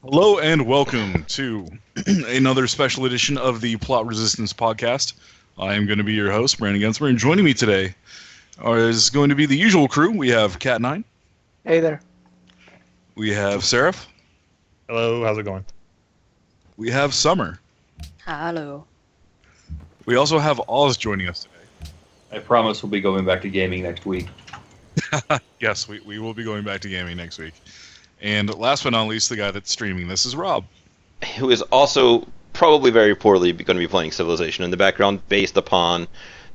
Hello and welcome to another special edition of the Plot Resistance podcast. I am going to be your host, Brandon Gensmer, and joining me today is going to be the usual crew. We have Cat9. Hey there. We have Seraph. Hello, how's it going? We have Summer. Hello. We also have Oz joining us today. I promise we'll be going back to gaming next week. Yes, we will be going back to gaming next week. And last but not least, the guy that's streaming this is Rob. Who is also probably very poorly going to be playing Civilization in the background based upon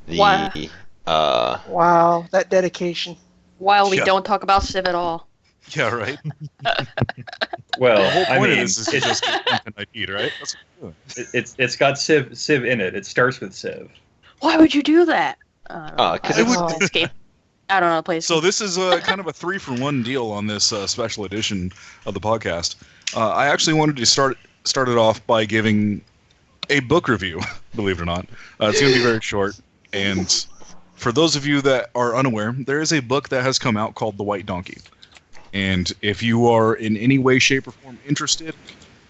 the... Wow. Wow, that dedication. While we Yeah. don't talk about Civ at all. Yeah, right? Well, The whole I point mean, of this is just content IP, right? That's what we're doing. it's got Civ in it. It starts with Civ. Why would you do that? I don't know. 'cause I it don't would- know this game. I don't know the place. So this is kind of a 3-for-1 deal on this special edition of the podcast. I actually wanted to start it off by giving a book review, believe it or not. It's going to be very short. And for those of you that are unaware, there is a book that has come out called The White Donkey. And if you are in any way, shape, or form interested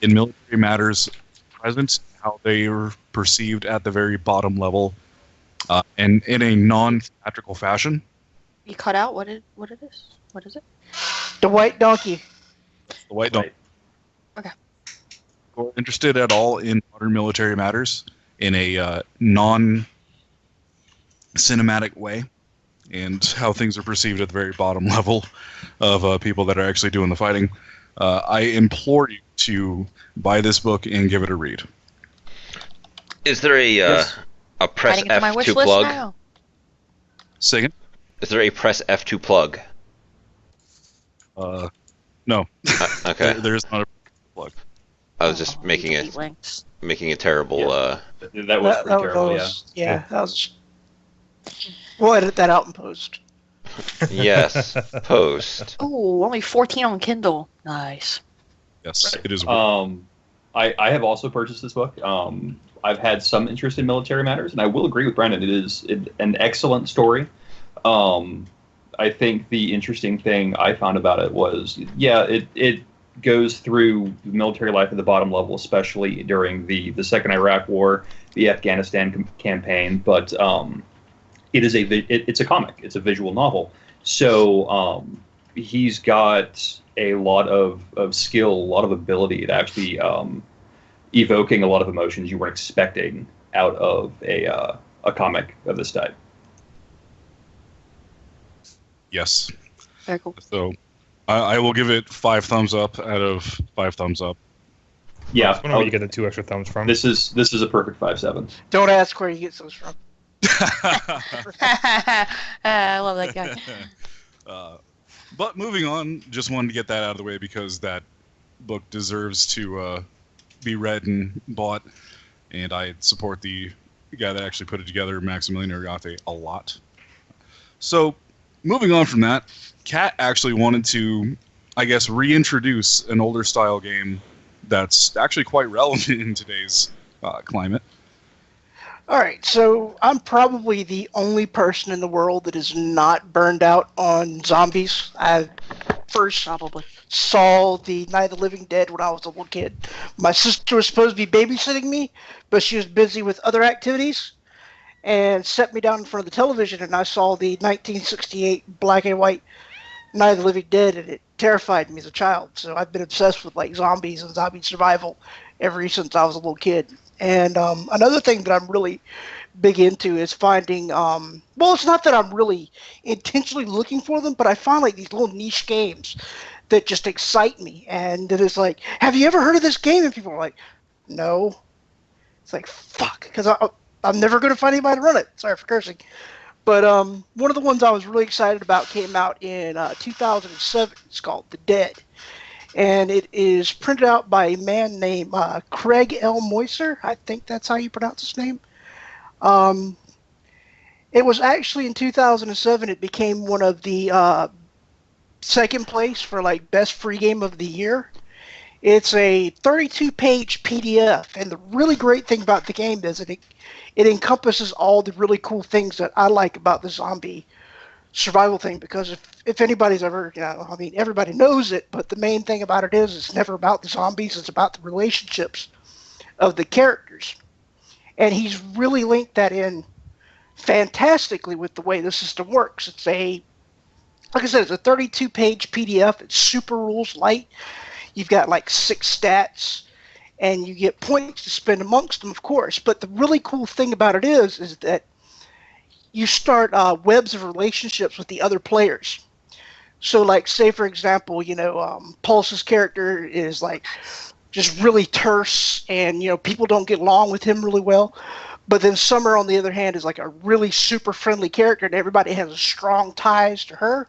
in military matters present, how they are perceived at the very bottom level, and in a non-theatrical fashion, You cut out what it is? What is it? The White Donkey. The White Donkey. Okay. Or interested at all in modern military matters in a non-cinematic way, and how things are perceived at the very bottom level of people that are actually doing the fighting, I implore you to buy this book and give it a read. Is there a press Adding it to my wish F2 list plug? now. Say again? Is there a press F2 plug? No. Okay, There is not a plug. I was just making Delete it links. terrible. Yeah. That was pretty terrible, yeah. That was. We'll edit that out in post. Yes, post. Oh, only 14 on Kindle. Nice. Yes, it is. I have also purchased this book. I've had some interest in military matters, and I will agree with Brandon. It is an excellent story. I think the interesting thing I found about it was, it goes through military life at the bottom level, especially during the Second Iraq War, the Afghanistan campaign. But it's a comic. It's a visual novel. So he's got a lot of skill, a lot of ability at actually evoking a lot of emotions you weren't expecting out of a comic of this type. Yes. Very cool. So I will give it 5 thumbs up out of 5 thumbs up. Yeah, I don't know where you get the 2 extra thumbs from. this is a perfect 5/7. Don't ask where he gets those from. I love that guy. But moving on, just wanted to get that out of the way because that book deserves to be read and bought, and I support the guy that actually put it together, Maximilian Uriarte, a lot. So, moving on from that, Kat actually wanted to, I guess, reintroduce an older style game that's actually quite relevant in today's climate. All right, so I'm probably the only person in the world that is not burned out on zombies. I first Probably. saw the Night of the Living Dead when I was a little kid. My sister was supposed to be babysitting me, but she was busy with other activities and set me down in front of the television, and I saw the 1968 black and white Night of the Living Dead, and it terrified me as a child. So I've been obsessed with like zombies and zombie survival ever since I was a little kid. And another thing that I'm really big into is finding, well, it's not that I'm really intentionally looking for them, but I find like these little niche games that just excite me. And it is like, have you ever heard of this game? And people are like, no. It's like, fuck, because I'm never going to find anybody to run it. Sorry for cursing. But one of the ones I was really excited about came out in 2007. It's called The Dead. And it is printed out by a man named Craig L. Moiser. I think that's how you pronounce his name. It was actually in 2007, it became one of the second place for like best free game of the year. It's a 32-page PDF, and the really great thing about the game is that it encompasses all the really cool things that I like about the zombie survival thing, because if anybody's ever, I mean, everybody knows it, but the main thing about it is it's never about the zombies, it's about the relationships of the characters. And he's really linked that in fantastically with the way the system works. Like I said, it's a 32-page PDF. It's super rules light. You've got like 6 stats, and you get points to spend amongst them, of course. But the really cool thing about it is that you start webs of relationships with the other players. So, like, say for example, Pulse's character is like just really terse, and people don't get along with him really well. But then Summer, on the other hand, is like a really super friendly character, and everybody has strong ties to her.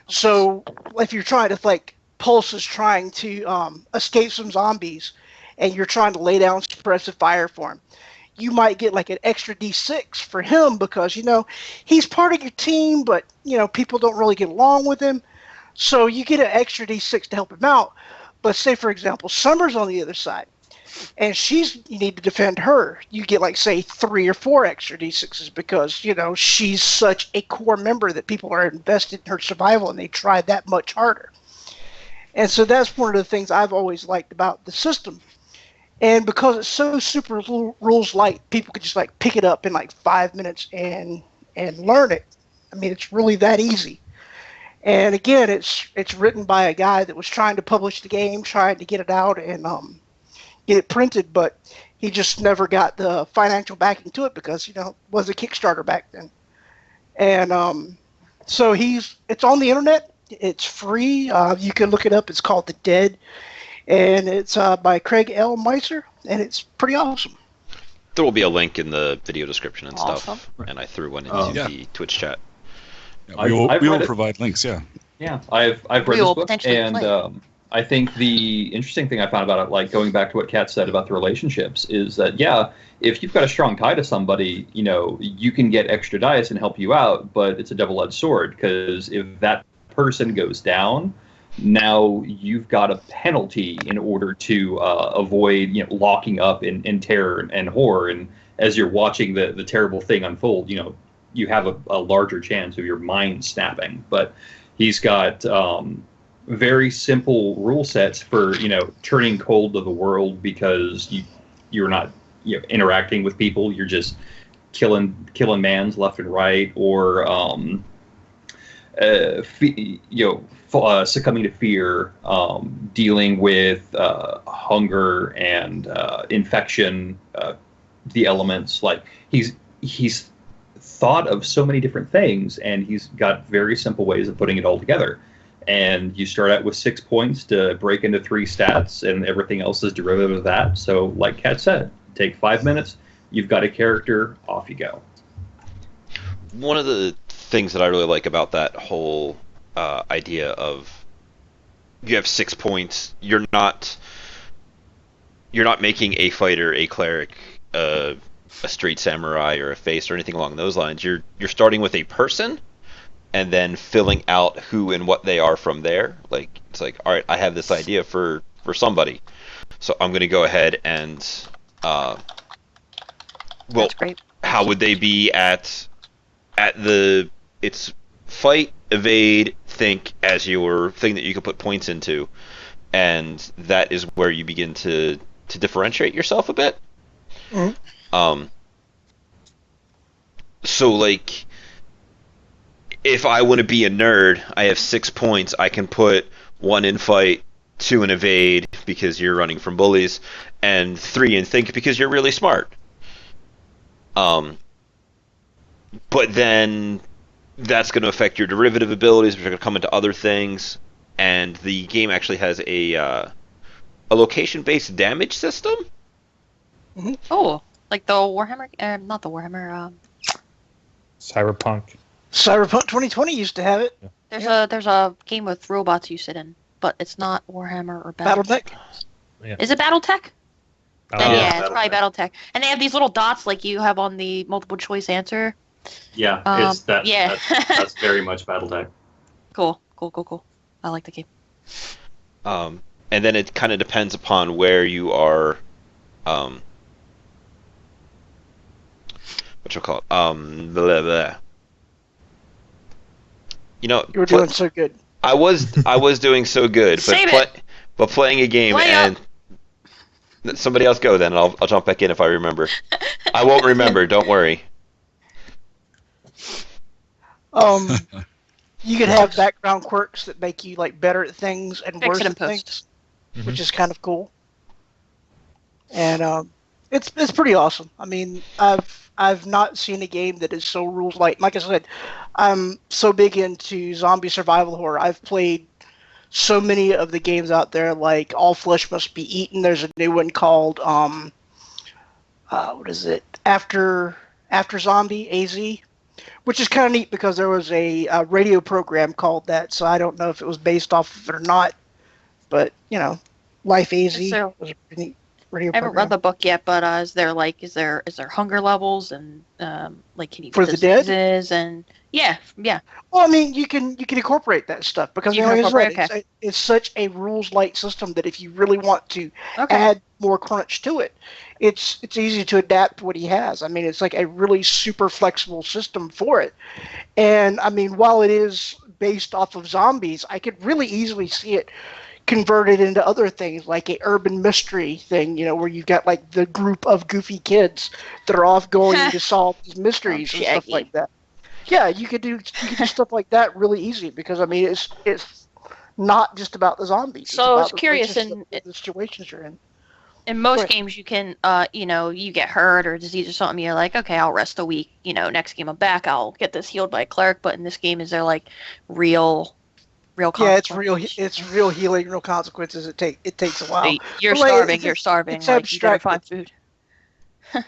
So if you're trying to, like, Pulse is trying to escape some zombies, and you're trying to lay down suppressive fire for him, you might get like an extra D6 for him because, he's part of your team, but, people don't really get along with him. So you get an extra D6 to help him out. But say, for example, Summer's on the other side, and you need to defend her. You get, like, say, 3 or 4 extra D6s because, she's such a core member that people are invested in her survival, and they try that much harder. And so that's one of the things I've always liked about the system. And because it's so super rules light, people could just, like, pick it up in like 5 minutes and learn it. I mean, it's really that easy. And again, it's written by a guy that was trying to publish the game, trying to get it out and get it printed, but he just never got the financial backing to it because, it was a Kickstarter back then. And so it's on the internet. It's free. You can look it up. It's called The Dead. And it's by Craig L. Meiser, and it's pretty awesome. There will be a link in the video description and Awesome. stuff, and I threw one into the Twitch chat. Yeah, we will provide links. Yeah. Yeah, I've read We this will book, potentially and play. I think the interesting thing I found about it, like going back to what Kat said about the relationships, is that if you've got a strong tie to somebody, you can get extra dice and help you out, but it's a double-edged sword because if that person goes down, now you've got a penalty in order to avoid locking up in terror and horror, and as you're watching the terrible thing unfold, you have a larger chance of your mind snapping. But he's got very simple rule sets for turning cold to the world because you're not interacting with people, you're just killing mans left and right, or succumbing to fear, dealing with hunger and infection, the elements. Like he's thought of so many different things, and he's got very simple ways of putting it all together. And you start out with 6 points to break into 3 stats, and everything else is derivative of that. So, like Kat said, take 5 minutes, you've got a character, off you go. One of the things that I really like about that whole idea of you have 6 points, you're not making a fighter, a cleric, a straight samurai, or a face, or anything along those lines. You're starting with a person, and then filling out who and what they are from there. Like, it's like, all right, I have this idea for somebody, so I'm going to go ahead and That's great. how would they be at it's fight, evade, think as your thing that you can put points into, and that is where you begin to differentiate yourself a bit. Mm-hmm. So, like, if I want to be a nerd, I have 6 points. I can put 1 in fight, 2 in evade because you're running from bullies, and 3 in think because you're really smart. But then that's going to affect your derivative abilities, which are going to come into other things. And the game actually has a location-based damage system. Oh, like the Warhammer? Not the Warhammer. Cyberpunk. Cyberpunk 2020 used to have it. There's a game with robots you sit in, but it's not Warhammer or BattleTech. Yeah. Is it BattleTech? Then Uh, yeah, it's probably BattleTech. And they have these little dots like you have on the multiple choice answer. Yeah, it's that. yeah. That's very much BattleTech. Cool. I like the game. And then it kind of depends upon where you are. What you call it? Blah, blah. You know, You were doing so good. I was doing so good, but playing a game and somebody else go then, and I'll jump back in if I remember. I won't remember. Don't worry. You could have background quirks that make you like better at things and Fix worse it in at post. things, which is kind of cool. And it's pretty awesome. I mean, I've not seen a game that is so rules light. Like I said, I'm so big into zombie survival horror. I've played so many of the games out there, like All Flesh Must Be Eaten. There's a new one called what is it? After Zombie AZ, which is kind of neat because there was a radio program called that. So I don't know if it was based off of it or not, but you know, Life AZ was a pretty neat radio I haven't program. read the book yet, but is there hunger levels and like can you For get the dead? diseases and yeah. Well, I mean, you can incorporate that stuff because You you know, can like I incorporate, said, it's such a rules light system that if you really want to Okay. add more crunch to it, it's easy to adapt to what he has. I mean, it's like a really super flexible system for it. And I mean, while it is based off of zombies, I could really easily see it converted into other things like a urban mystery thing, you know, where you've got like the group of goofy kids that are off going to solve these mysteries and stuff Shaggy. like that. Yeah, you could do stuff like that really easy because I mean it's not just about the zombies. So I was it's about curious, the situations you're in. in most Right. games you can you know, you get hurt or disease or something, you're like, okay, I'll rest a week, you know, next game I'm back, I'll get this healed by a cleric. But in this game, is there like real Yeah, it's consequences? real healing, real consequences. It takes a while. You're But, like, starving, you're starving, it's like you gotta abstracted. find food.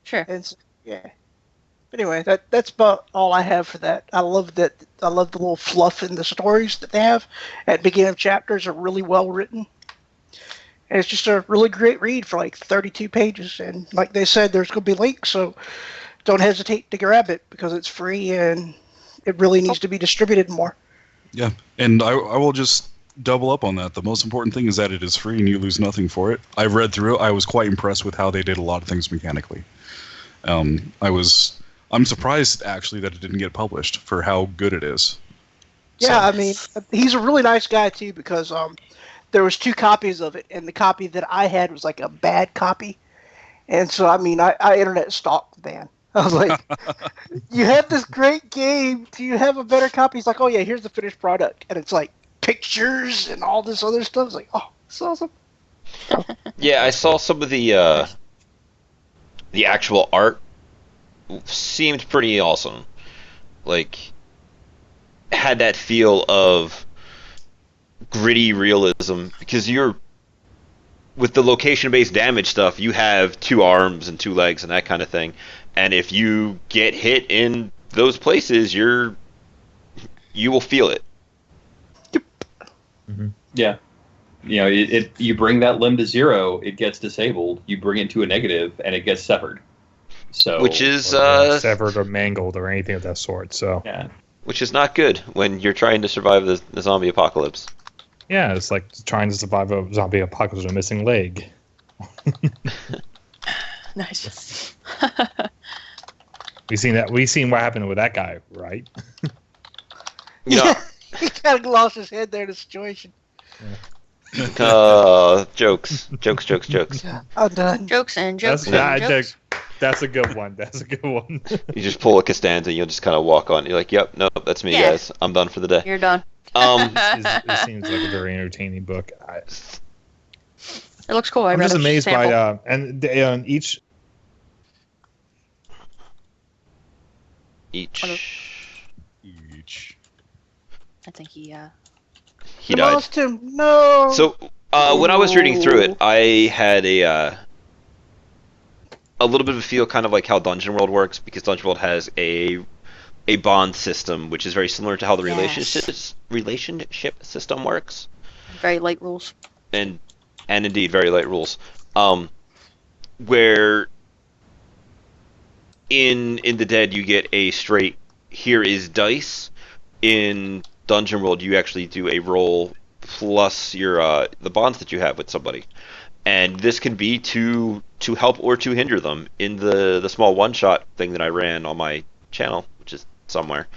Sure. It's yeah. Anyway, that's about all I have for that. I love the little fluff in the stories that they have at the beginning of chapters are really well written. And it's just a really great read for like 32 pages. And like they said, there's going to be links, so don't hesitate to grab it because it's free and it really needs to be distributed more. Yeah, and I will just double up on that. The most important thing is that it is free and you lose nothing for it. I've read through it. I was quite impressed with how they did a lot of things mechanically. I'm surprised actually that it didn't get published for how good it is. Yeah, I mean, he's a really nice guy too because there was 2 copies of it, and the copy that I had was like a bad copy, and so I mean, I internet stalked the man. I was like, "You have this great game. Do you have a better copy?" He's like, "Oh yeah, here's the finished product," and it's like pictures and all this other stuff. It's like, "Oh, it's awesome." Yeah, I saw some of the actual art. Seemed pretty awesome. Like, had that feel of gritty realism because you're with the location-based damage stuff. You have 2 arms and 2 legs and that kind of thing, and if you get hit in those places, you will feel it. Yeah. You know, you bring that limb to 0, it gets disabled. You bring it to a negative, and it gets severed. So, Which is severed or mangled or anything of that sort. So yeah, which is not good when you're trying to survive the zombie apocalypse. yeah, it's like trying to survive a zombie apocalypse with a missing leg. Nice. We've seen what happened with that guy, right? You know, He kind of lost his head there in the situation. jokes. I'm done. Jokes and jokes That's, and jokes. that's a good one. That's a good one. You just pull a Costanza, you'll just kind of walk on. You're like, yep, nope, that's me, Yeah. guys. I'm done for the day. You're done. It seems like a very entertaining book. It looks cool. I'm read just a amazed sample. by each. Each. I think he He died. Lost him. No. So when I was reading through it, I had a little bit of a feel, kind of like how Dungeon World works, because Dungeon World has a bond system, which is very similar to how the Yes. relationship system works, very light rules. and indeed very light rules. Where in the Dead you get a straight here is dice. In Dungeon World, you actually do a roll plus your the bonds that you have with somebody, and this can be to help or to hinder them. In the small one shot thing that I ran on my channel, which is somewhere,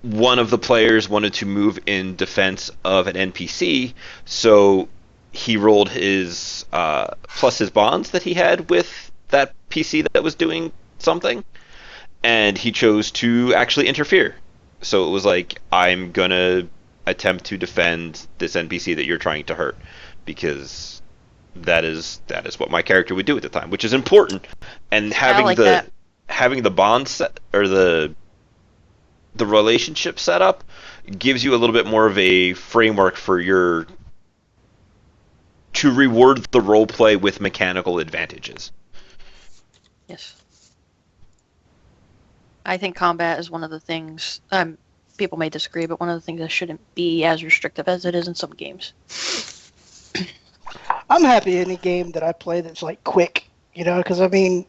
one of the players wanted to move in defense of an NPC, so he rolled his plus his bonds that he had with that PC that was doing something, and he chose to actually interfere. So it was like, I'm gonna attempt to defend this NPC that you're trying to hurt, because that is what my character would do at the time, which is important. And having having the bond set, or the relationship set up, gives you a little bit more of a framework for to reward the role play with mechanical advantages. Yes. I think combat is one of the things, people may disagree, but one of the things that shouldn't be as restrictive as it is in some games. I'm happy any game that I play that's like quick, because I mean,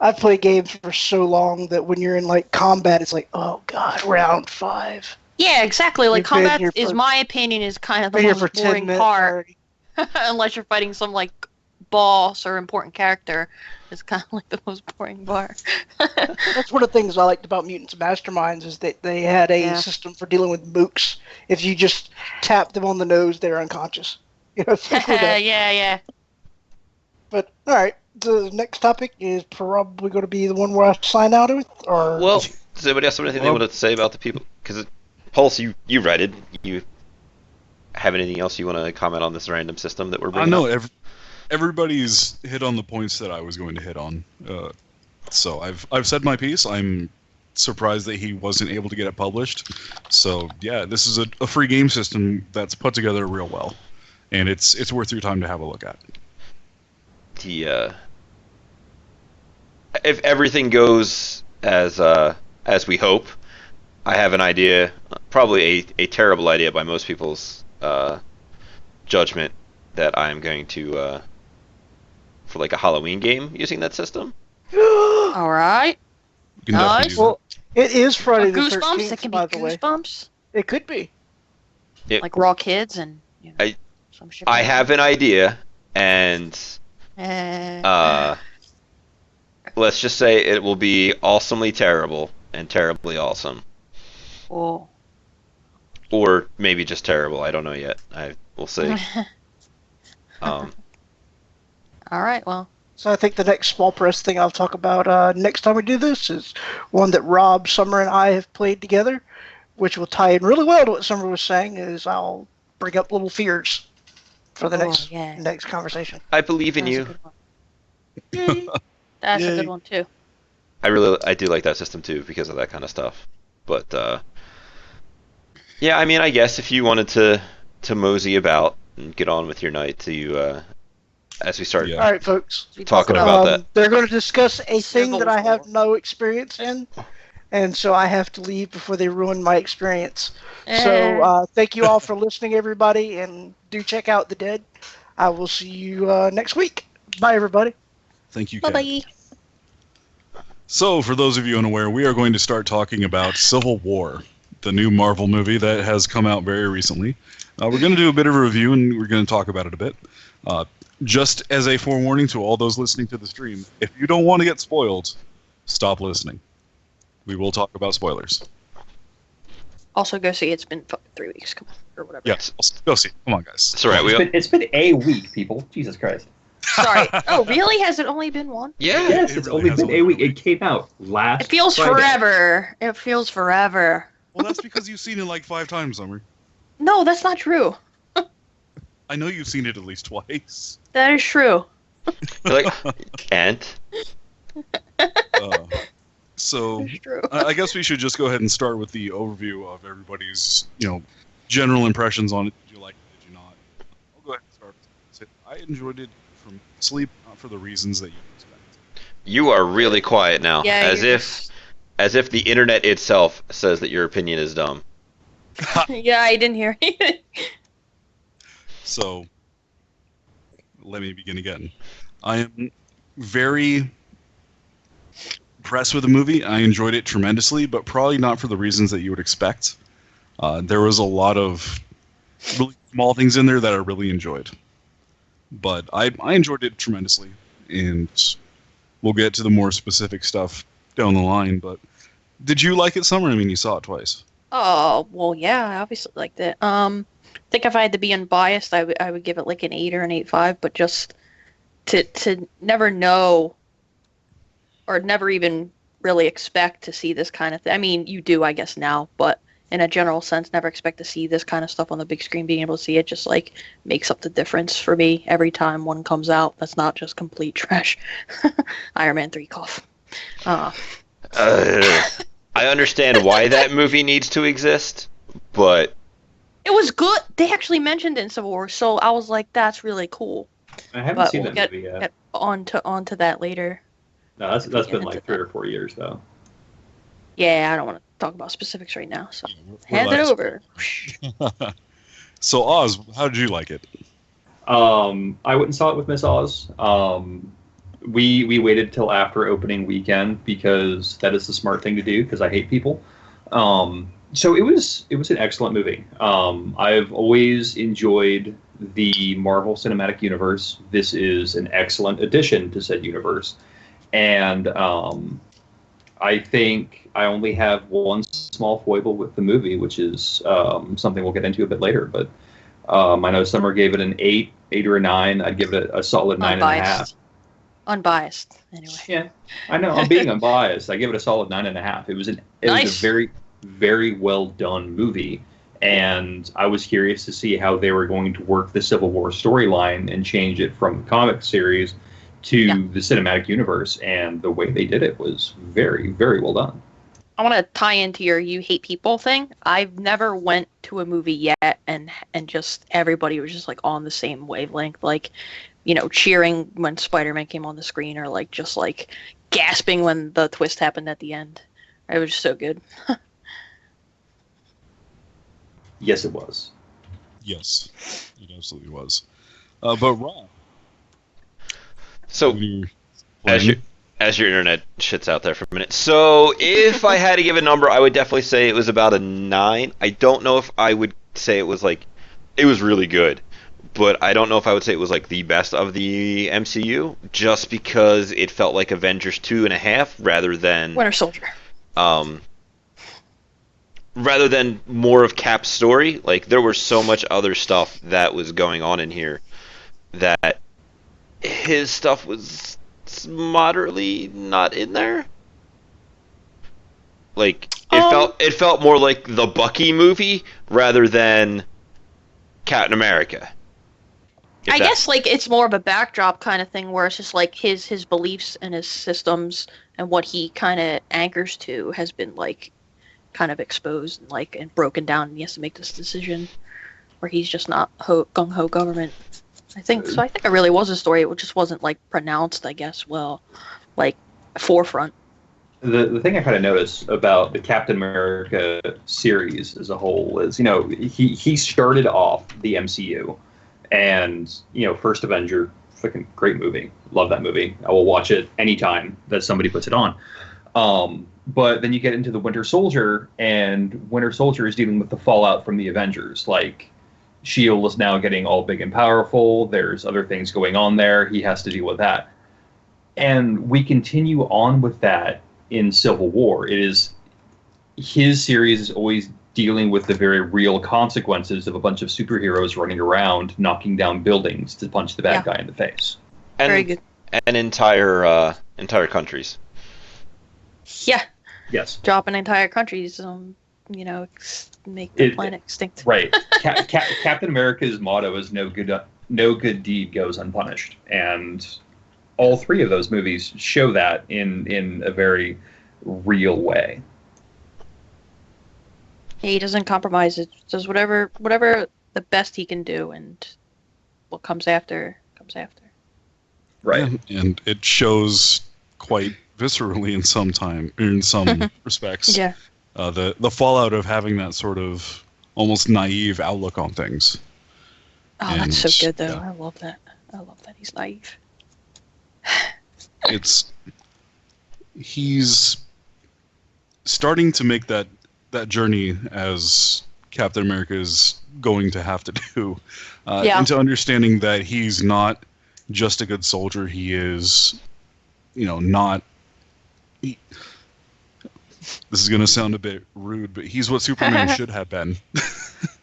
I've played games for so long that when you're in like combat, it's like, oh god, round 5. Yeah, exactly. Like, You've been combat here is, for- my opinion, is kind of the Been here most for 10 boring minutes part. already. Unless you're fighting some like boss or important character, it's kind of like the most boring part. That's one of the things I liked about Mutants Masterminds, is that they had a system for dealing with mooks. If you just tap them on the nose, they're unconscious. Things like that. Yeah. But all right, the next topic is probably going to be the one where I sign out with, or Well, does anybody else have anything they wanted to say about the people? Because Pulse, you read it. You have anything else you want to comment on this random system that we're I bringing know up? everybody's hit on the points that I was going to hit on. So I've said my piece. I'm surprised that he wasn't able to get it published. So yeah, this is a free game system that's put together real well, and it's worth your time to have a look at. If everything goes as we hope, I have an idea, probably a terrible idea by most people's judgment, that I'm going to for like a Halloween game using that system. All right. You can definitely do well, it is Friday the Goosebumps. 13th, It can be by the way. Goosebumps. It could be. Like Raw Kids and some shit. I have an idea, and let's just say it will be awesomely terrible and terribly awesome. Oh. Or maybe just terrible. I don't know yet. We'll see. All right. Well. So I think the next small press thing I'll talk about next time we do this is one that Rob, Summer, and I have played together, which will tie in really well to what Summer was saying. Is I'll bring up Little Fears for the next conversation. I believe in That's a you. good one. That's a good one too. I do like that system too because of that kind of stuff. But yeah, I mean, I guess if you wanted to mosey about and get on with your night, to as we start All right, folks. talking about that. They're going to discuss a thing Civil that I have War. no experience in, and so I have to leave before they ruin my experience. So thank you all for listening, everybody, and do check out The Dead. I will see you next week. Bye, everybody. Thank you, Bye Ken. bye. So, for those of you unaware, we are going to start talking about Civil War, the new Marvel movie that has come out very recently. We're going to do a bit of a review, and we're going to talk about it a bit. Just as a forewarning to all those listening to the stream, if you don't want to get spoiled, stop listening. We will talk about spoilers. Also, go see. It's been 3 weeks. Come on, or whatever. Yes, go see it. Come on, guys. That's all right. It's been a week, people. Jesus Christ. Sorry. Oh, really? Has it only been one? Yeah. Yes, it it's really only has been only a week. been a It came out last It feels Friday. forever. It feels forever. Well, that's because you've seen it like 5 times, Summer. No, that's not true. I know you've seen it at least twice. That is true. You're like, and So That's true. I guess we should just go ahead and start with the overview of everybody's, general impressions on it. Did you like it? Did you not? I'll go ahead and start. I enjoyed it from sleep, not for the reasons that you expect. you are really quiet now, Yeah. as you're if the internet itself says that your opinion is dumb. Yeah, I didn't hear it. So, let me begin again. I am very impressed with the movie. I enjoyed it tremendously, but probably not for the reasons that you would expect. There was a lot of really small things in there that I really enjoyed. But I enjoyed it tremendously, and we'll get to the more specific stuff down the line. But did you like it, Summer? I mean, you saw it twice. Oh, well, yeah, I obviously liked it. I think if I had to be unbiased, I would give it like an 8 or an 8.5, but just to never know or never even really expect to see this kind of thing. I mean, you do, I guess, now, but in a general sense, never expect to see this kind of stuff on the big screen. Being able to see it just like makes up the difference for me every time one comes out. That's not just complete trash. Iron Man 3 cough. I understand why that movie needs to exist, but It was good. They actually mentioned it in Civil War, so I was like, that's really cool. I haven't But seen we'll that movie yet. get onto that later. No, that's get been into like that. 3 or 4 years though. Yeah, I don't want to talk about specifics right now, so We're hand it last- over. So Oz, how did you like it? I went and saw it with Miss Oz. We waited till after opening weekend because that is the smart thing to do because I hate people. So it was an excellent movie. I've always enjoyed the Marvel Cinematic Universe. This is an excellent addition to said universe, and I think I only have one small foible with the movie, which is something we'll get into a bit later. But I know Summer gave it an 8 or a 9. I'd give it a solid 9.5. Unbiased, anyway. Yeah, I know. I'm being unbiased. I give it a solid 9.5. It was a Nice. very, very well done movie, and I was curious to see how they were going to work the Civil War storyline and change it from the comic series to the cinematic universe. And the way they did it was very, very well done. I want to tie into your "you hate people" thing. I've never went to a movie yet, and just everybody was just like on the same wavelength, like, you know, cheering when Spider-Man came on the screen, or like just like gasping when the twist happened at the end. It was just so good. Yes, it was. Yes, it absolutely was. But Rob, so when you as your internet shits out there for a minute. So if I had to give a number, I would definitely say it was about a 9. I don't know if I would say it was like, it was really good, but I don't know if I would say it was like the best of the MCU, just because it felt like Avengers 2.5 Winter Soldier. rather than more of Cap's story. Like, there was so much other stuff that was going on in here that his stuff was moderately not in there. Like, it felt more like the Bucky movie rather than Captain America. I guess like it's more of a backdrop kind of thing where it's just like his beliefs and his systems and what he kind of anchors to has been like kind of exposed and like and broken down, and he has to make this decision where he's just not gung ho government. I think so. I think it really was a story. It just wasn't like pronounced, I guess. Well, like forefront. The thing I kind of noticed about the Captain America series as a whole is, you know, he started off the MCU, and, you know, First Avenger, freaking great movie. Love that movie. I will watch it anytime that somebody puts it on. But then you get into the Winter Soldier, and Winter Soldier is dealing with the fallout from the Avengers. Like, S.H.I.E.L.D. is now getting all big and powerful. There's other things going on there. He has to deal with that. And we continue on with that in Civil War. It is, his series is always dealing with the very real consequences of a bunch of superheroes running around, knocking down buildings to punch the bad guy in the face. And, Very good. And entire countries. Yeah. Yes. Dropping entire countries, you know, make the planet extinct. Right. Captain America's motto is no good deed goes unpunished, and all three of those movies show that in a very real way. He doesn't compromise. It does whatever the best he can do, and what comes after comes after. Right. Yeah, and it shows quite viscerally in some respects. Yeah. The fallout of having that sort of almost naive outlook on things. Oh, that's so And, good, though. yeah. I love that. I love that he's naive. He's starting to make that journey as Captain America is going to have to do, into understanding that he's not just a good soldier. He is, you know, not. This is gonna sound a bit rude, but he's what Superman should have been.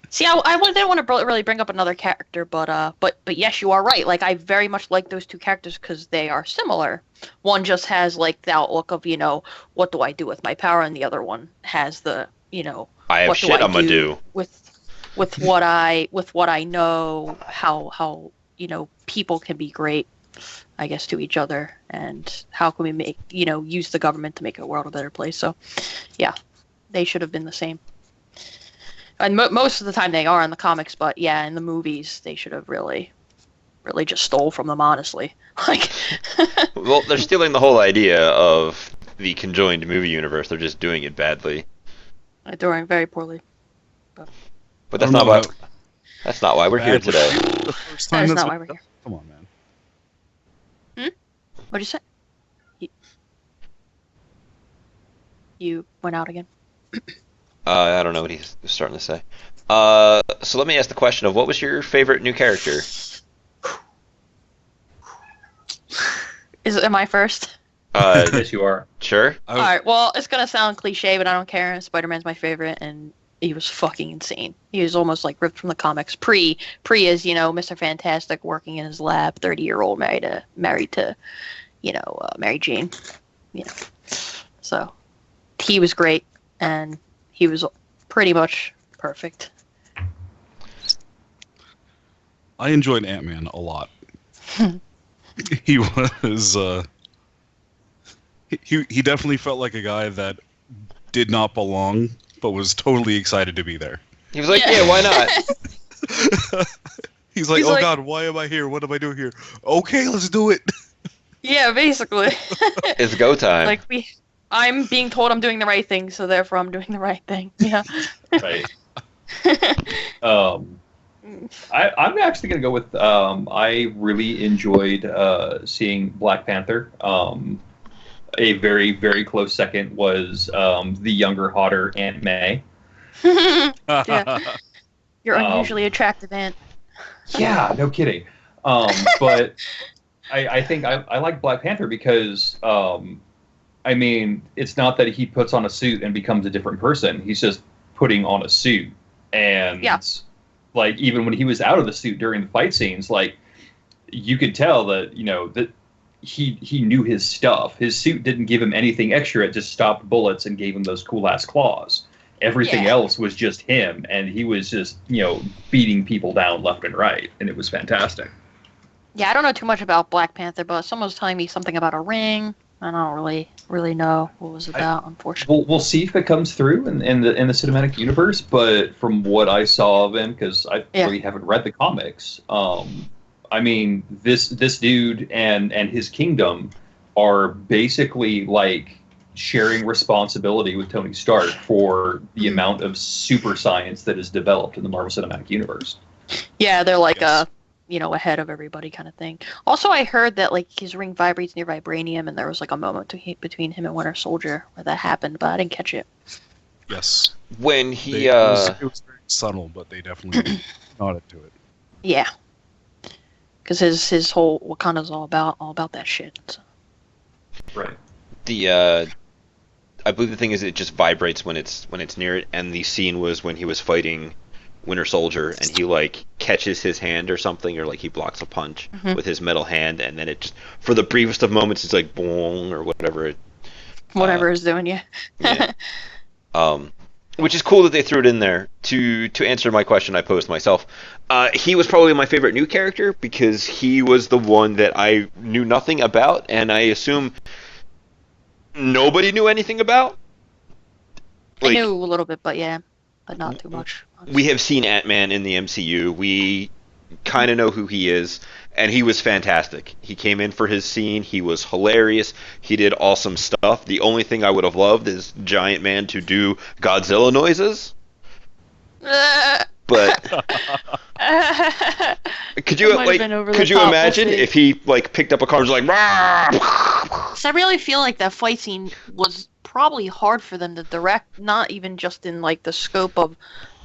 See, didn't want to really bring up another character, but yes, you are right. Like, I very much like those two characters because they are similar. One just has like the outlook of, what do I do with my power, and the other one has the, I have what shit do I I'm gonna do do. with what I know, how people can be great, I guess, to each other, and how can we make use the government to make the world a better place. So, yeah, they should have been the same. And most of the time they are in the comics, but yeah, in the movies they should have really just stole from them, honestly. Like, Well, they're stealing the whole idea of the conjoined movie universe. They're just doing it badly. they're doing very poorly. But I that's don't not know why. That's not why we're here bad was today. the first That time is that's not why what- we're here. Come on, man. What'd you say? You went out again. I don't know what he's starting to say. So let me ask the question of what was your favorite new character? Am I first? Yes, you are. Sure. I was- All right. Well, it's gonna sound cliche, but I don't care. Spider-Man's my favorite, and he was fucking insane. He was almost like ripped from the comics. Pre is Mr. Fantastic working in his lab, 30-year-old married to Mary Jane. So he was great, and he was pretty much perfect. I enjoyed Ant-Man a lot. He was he definitely felt like a guy that did not belong, but was totally excited to be there. He was like, Yeah. yeah, why not? He's like, He's oh like- God, why am I here? What am I doing here? Okay, let's do it. Yeah, basically. It's go time. Like I'm being told I'm doing the right thing, so therefore I'm doing the right thing. Yeah. Right. I'm actually going to go with, I really enjoyed seeing Black Panther. A very, very close second was the younger, hotter Aunt May. Yeah. You're Um, unusually attractive, Aunt. Yeah, no kidding. But I think I like Black Panther because, I mean, it's not that he puts on a suit and becomes a different person. He's just putting on a suit. And, Yeah. like, even when he was out of the suit during the fight scenes, like, you could tell that, that he knew his stuff. His suit didn't give him anything extra. It just stopped bullets and gave him those cool-ass claws. Everything Yeah. else was just him, and he was just, beating people down left and right, and it was fantastic. Yeah, I don't know too much about Black Panther, but someone was telling me something about a ring. I don't really know what it was about, unfortunately. We'll see if it comes through in the cinematic universe. But from what I saw of him, because I really haven't read the comics, I mean, this dude and his kingdom are basically like sharing responsibility with Tony Stark for the amount of super science that is developed in the Marvel Cinematic Universe. Yeah, they're like Yes. ahead of everybody kind of thing. Also, I heard that like his ring vibrates near vibranium, and there was like a moment between him and Winter Soldier where that happened, but I didn't catch it. Yes. When he, It was very subtle, but they definitely nodded to it. Yeah, because his whole Wakanda's all about that shit. So. Right. I believe the thing is it just vibrates when it's near it, and the scene was when he was fighting Winter Soldier, and he like catches his hand or something, or like he blocks a punch with his metal hand, and then it just, for the briefest of moments, it's like boom or whatever. Whatever is doing, yeah. Yeah. Which is cool that they threw it in there. To answer my question I posed myself, he was probably my favorite new character because he was the one that I knew nothing about, and I assume nobody knew anything about. I knew a little bit, but not too much. We have seen Ant-Man in the MCU. We kind of know who he is, and he was fantastic. He came in for his scene. He was hilarious. He did awesome stuff. The only thing I would have loved is Giant Man to do Godzilla noises. But could you That might have been over the could you top, we'll imagine see. if he like picked up a car and was like, "Rah!" So I really feel like that fight scene was probably hard for them to direct, not even just in like the scope of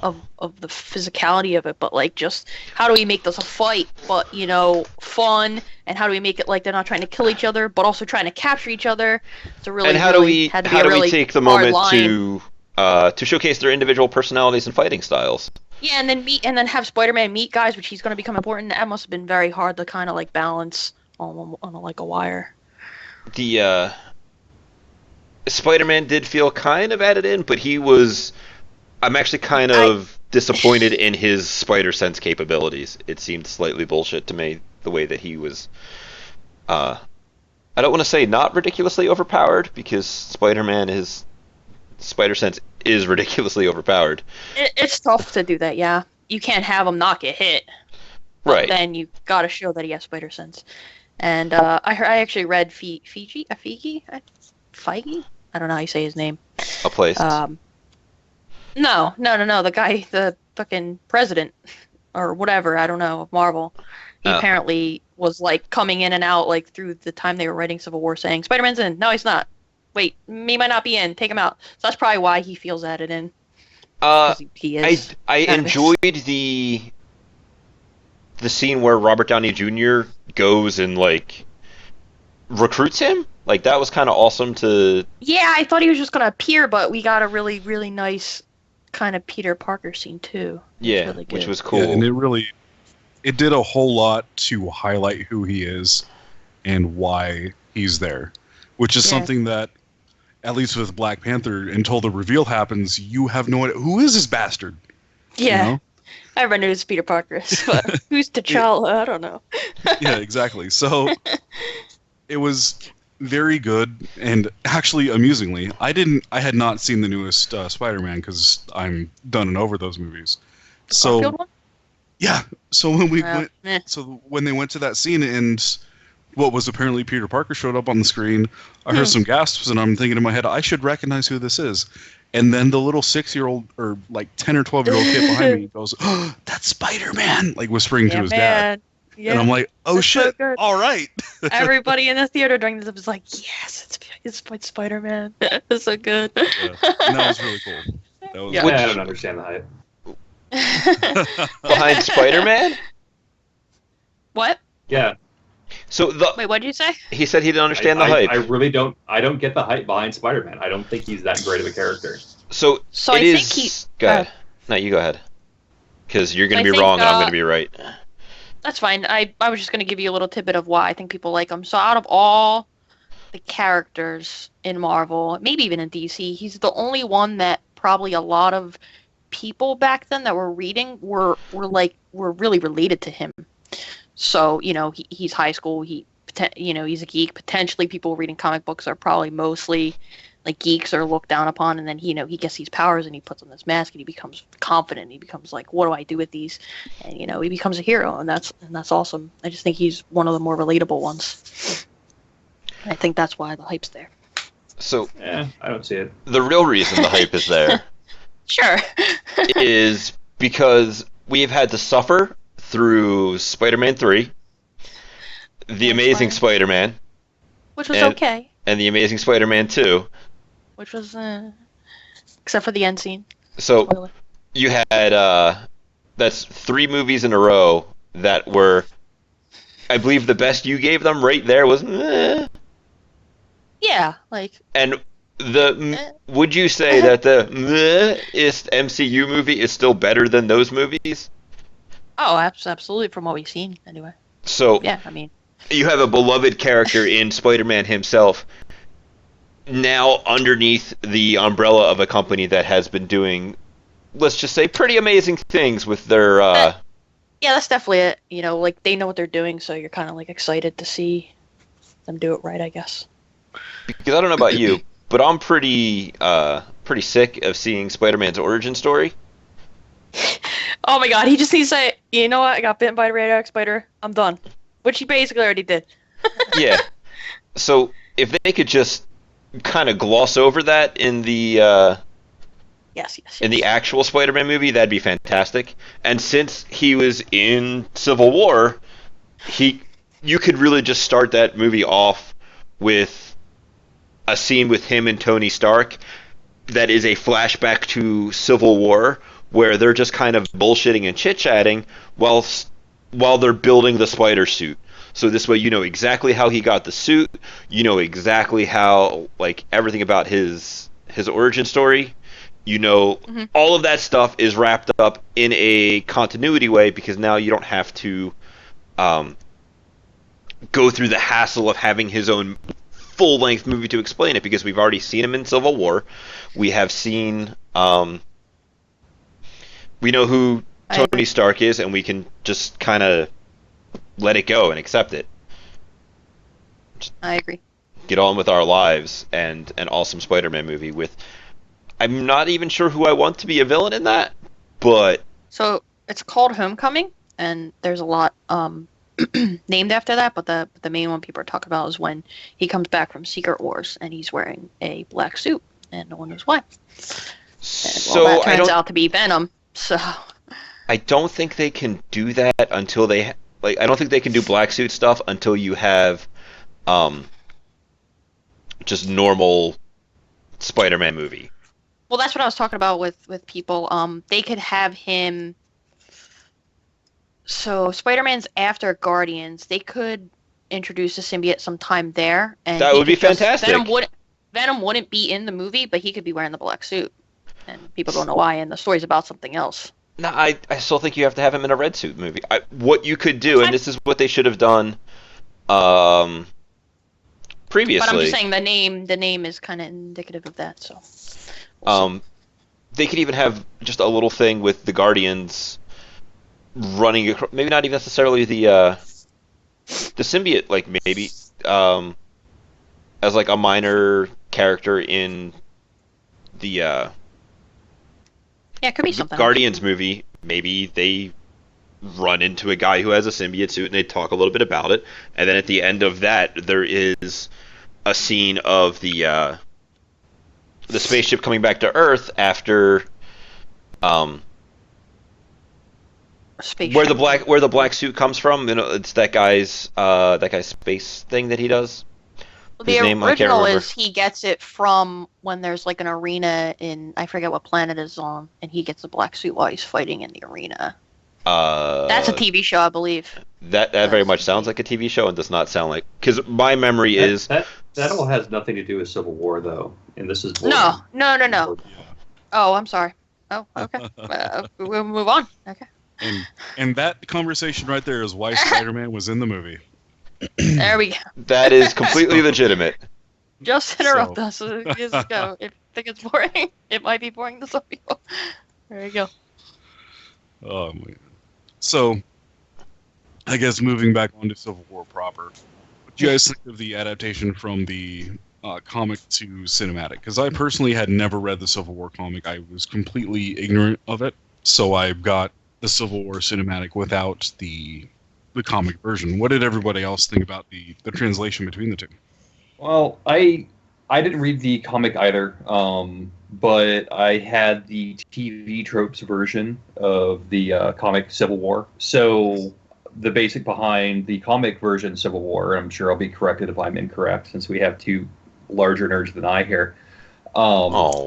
the physicality of it, but like just how do we make this a fight, but fun, and how do we make it like they're not trying to kill each other, but also trying to capture each other. It's a really, And how really, do we take the moment to showcase their individual personalities and fighting styles? Yeah, and then have Spider-Man meet guys, which he's going to become important. That must have been very hard to kind of like balance on like a wire. The Spider-Man did feel kind of added in, but I'm actually kind of disappointed in his spider sense capabilities. It seemed slightly bullshit to me, the way that he was. I don't want to say not ridiculously overpowered, because his spider sense is ridiculously overpowered. It's tough to do that, yeah. You can't have him not get hit. Right. Then you got to show that he has spider sense. And I actually read Feige? I don't know how you say his name. A place. No. The guy, the fucking president, or whatever, I don't know, of Marvel. He apparently was like coming in and out like through the time they were writing Civil War, saying Spider-Man's in. No, he's not. Wait, he might not be in. Take him out. So that's probably why he feels added in. He is. I enjoyed the scene where Robert Downey Jr. goes and like recruits him. Like that was kind of awesome to. Yeah, I thought he was just gonna appear, but we got a really, really nice kind of Peter Parker scene too. Yeah, really which was cool. Yeah, and it did a whole lot to highlight who he is and why he's there, which is something that, at least with Black Panther, until the reveal happens, you have no idea who is this bastard. Yeah, you know? Everyone knows Peter Parker is, but who's T'Challa? I don't know. Yeah, exactly. So it was very good, and actually, amusingly, I had not seen the newest Spider-Man because I'm done and over those movies. Garfield one? Yeah. So when when they went to that scene and what was apparently Peter Parker showed up on the screen, I heard some gasps, and I'm thinking in my head, I should recognize who this is. And then the little 6-year-old or like 10 or 12-year-old kid behind me goes, "Oh, that's Spider-Man!" Like whispering to his dad. Yeah. And I'm like, "Oh that's shit! So all right." Everybody in the theater during this was like, "Yes, it's Spider-Man." It's so good. Yeah. And that was really cool. That was I don't understand the hype. Behind Spider-Man? What? Yeah. So wait, what did you say? He said he didn't understand the hype. I really don't. I don't get the hype behind Spider-Man. I don't think he's that great of a character. So I think he. Go ahead. No, you go ahead. Because you're going to be wrong and I'm going to be right. That's fine. I was just going to give you a little tidbit of why I think people like him. So out of all the characters in Marvel, maybe even in DC, he's the only one that probably a lot of people back then that were reading were really related to him. So he's high school. He's a geek. Potentially, people reading comic books are probably mostly like geeks or looked down upon. And then he gets these powers and he puts on this mask and he becomes confident. He becomes like, what do I do with these? And he becomes a hero, and that's awesome. I just think he's one of the more relatable ones. I think that's why the hype's there. So I don't see it. The real reason the hype is there. Sure. is because we have had to suffer through Spider-Man 3, The Amazing Spider-Man, which was okay, and The Amazing Spider-Man 2, which was except for the end scene. So Spoiler. You had that's 3 movies in a row that were, I believe, the best you gave them right there was. Yeah, like. And would you say that the MCU movie is still better than those movies? Oh, absolutely, from what we've seen, anyway. So yeah, I mean, you have a beloved character in Spider-Man himself, now underneath the umbrella of a company that has been doing, let's just say, pretty amazing things with their. Yeah, that's definitely it. Like they know what they're doing, so you're kind of like excited to see them do it right, I guess. Because I don't know about you, but I'm pretty sick of seeing Spider-Man's origin story. Oh my god, he just needs to say, you know what, I got bitten by a radioactive spider, I'm done. Which he basically already did. Yeah. So if they could just kind of gloss over that in the yes. in the actual Spider-Man movie, that'd be fantastic. And since he was in Civil War, you could really just start that movie off with a scene with him and Tony Stark that is a flashback to Civil War, where they're just kind of bullshitting and chit-chatting while they're building the spider suit. So this way you know exactly how he got the suit, you know exactly how, like, everything about his origin story. You know, all of that stuff is wrapped up in a continuity way, because now you don't have to go through the hassle of having his own full-length movie to explain it, because we've already seen him in Civil War. We have seen... we know who Tony Stark is, and we can just kind of let it go and accept it. I agree. Get on with our lives, and an awesome Spider-Man movie with... I'm not even sure who I want to be a villain in that, but... So, it's called Homecoming, and there's a lot named after that, but the main one people are talking about is when he comes back from Secret Wars, and he's wearing a black suit, and no one knows why. And, well, that turns out to be Venom, so... I don't think they can do that until they... I don't think they can do black suit stuff until you have just normal Spider-Man movie. Well, that's what I was talking about with people. They could have him... So, Spider-Man's after Guardians. They could introduce the symbiote sometime there. And that would be fantastic. Venom wouldn't be in the movie, but he could be wearing the black suit. And people don't know why, and the story's about something else. No, I still think you have to have him in a red suit movie. What you could do, and this is what they should have done previously. But I'm just saying the name is kind of indicative of that, so... They could even have just a little thing with the Guardians running across, maybe not even necessarily the symbiote, like maybe as like a minor character in the yeah, it could be something. Guardians movie. Maybe they run into a guy who has a symbiote suit and they talk a little bit about it, and then at the end of that there is a scene of the spaceship coming back to Earth after where the black suit comes from. You know, it's that guy's space thing that he does. Well, the original is he gets it from when there's like an arena in, I forget what planet it's on, and he gets a black suit while he's fighting in the arena. That's a TV show, I believe. That very much sounds like a TV show and does not sound like... Because my memory is... That all has nothing to do with Civil War, though. And this is... No. Oh, I'm sorry. Oh, okay. We'll move on. Okay. And that conversation right there is why Spider-Man was in the movie. There we go. That is completely legitimate. Just interrupt us. Just go. If you think it's boring, it might be boring to some people. There you go. So, I guess moving back on to Civil War proper, what do you guys think of the adaptation from the comic to cinematic? Because I personally had never read the Civil War comic. I was completely ignorant of it, so I got the Civil War cinematic without the comic version. What did everybody else think about the translation between the two? Well, I didn't read the comic either, but I had the TV tropes version of the comic Civil War. So the basic behind the comic version Civil War, and I'm sure I'll be corrected if I'm incorrect, since we have two larger nerds than I here,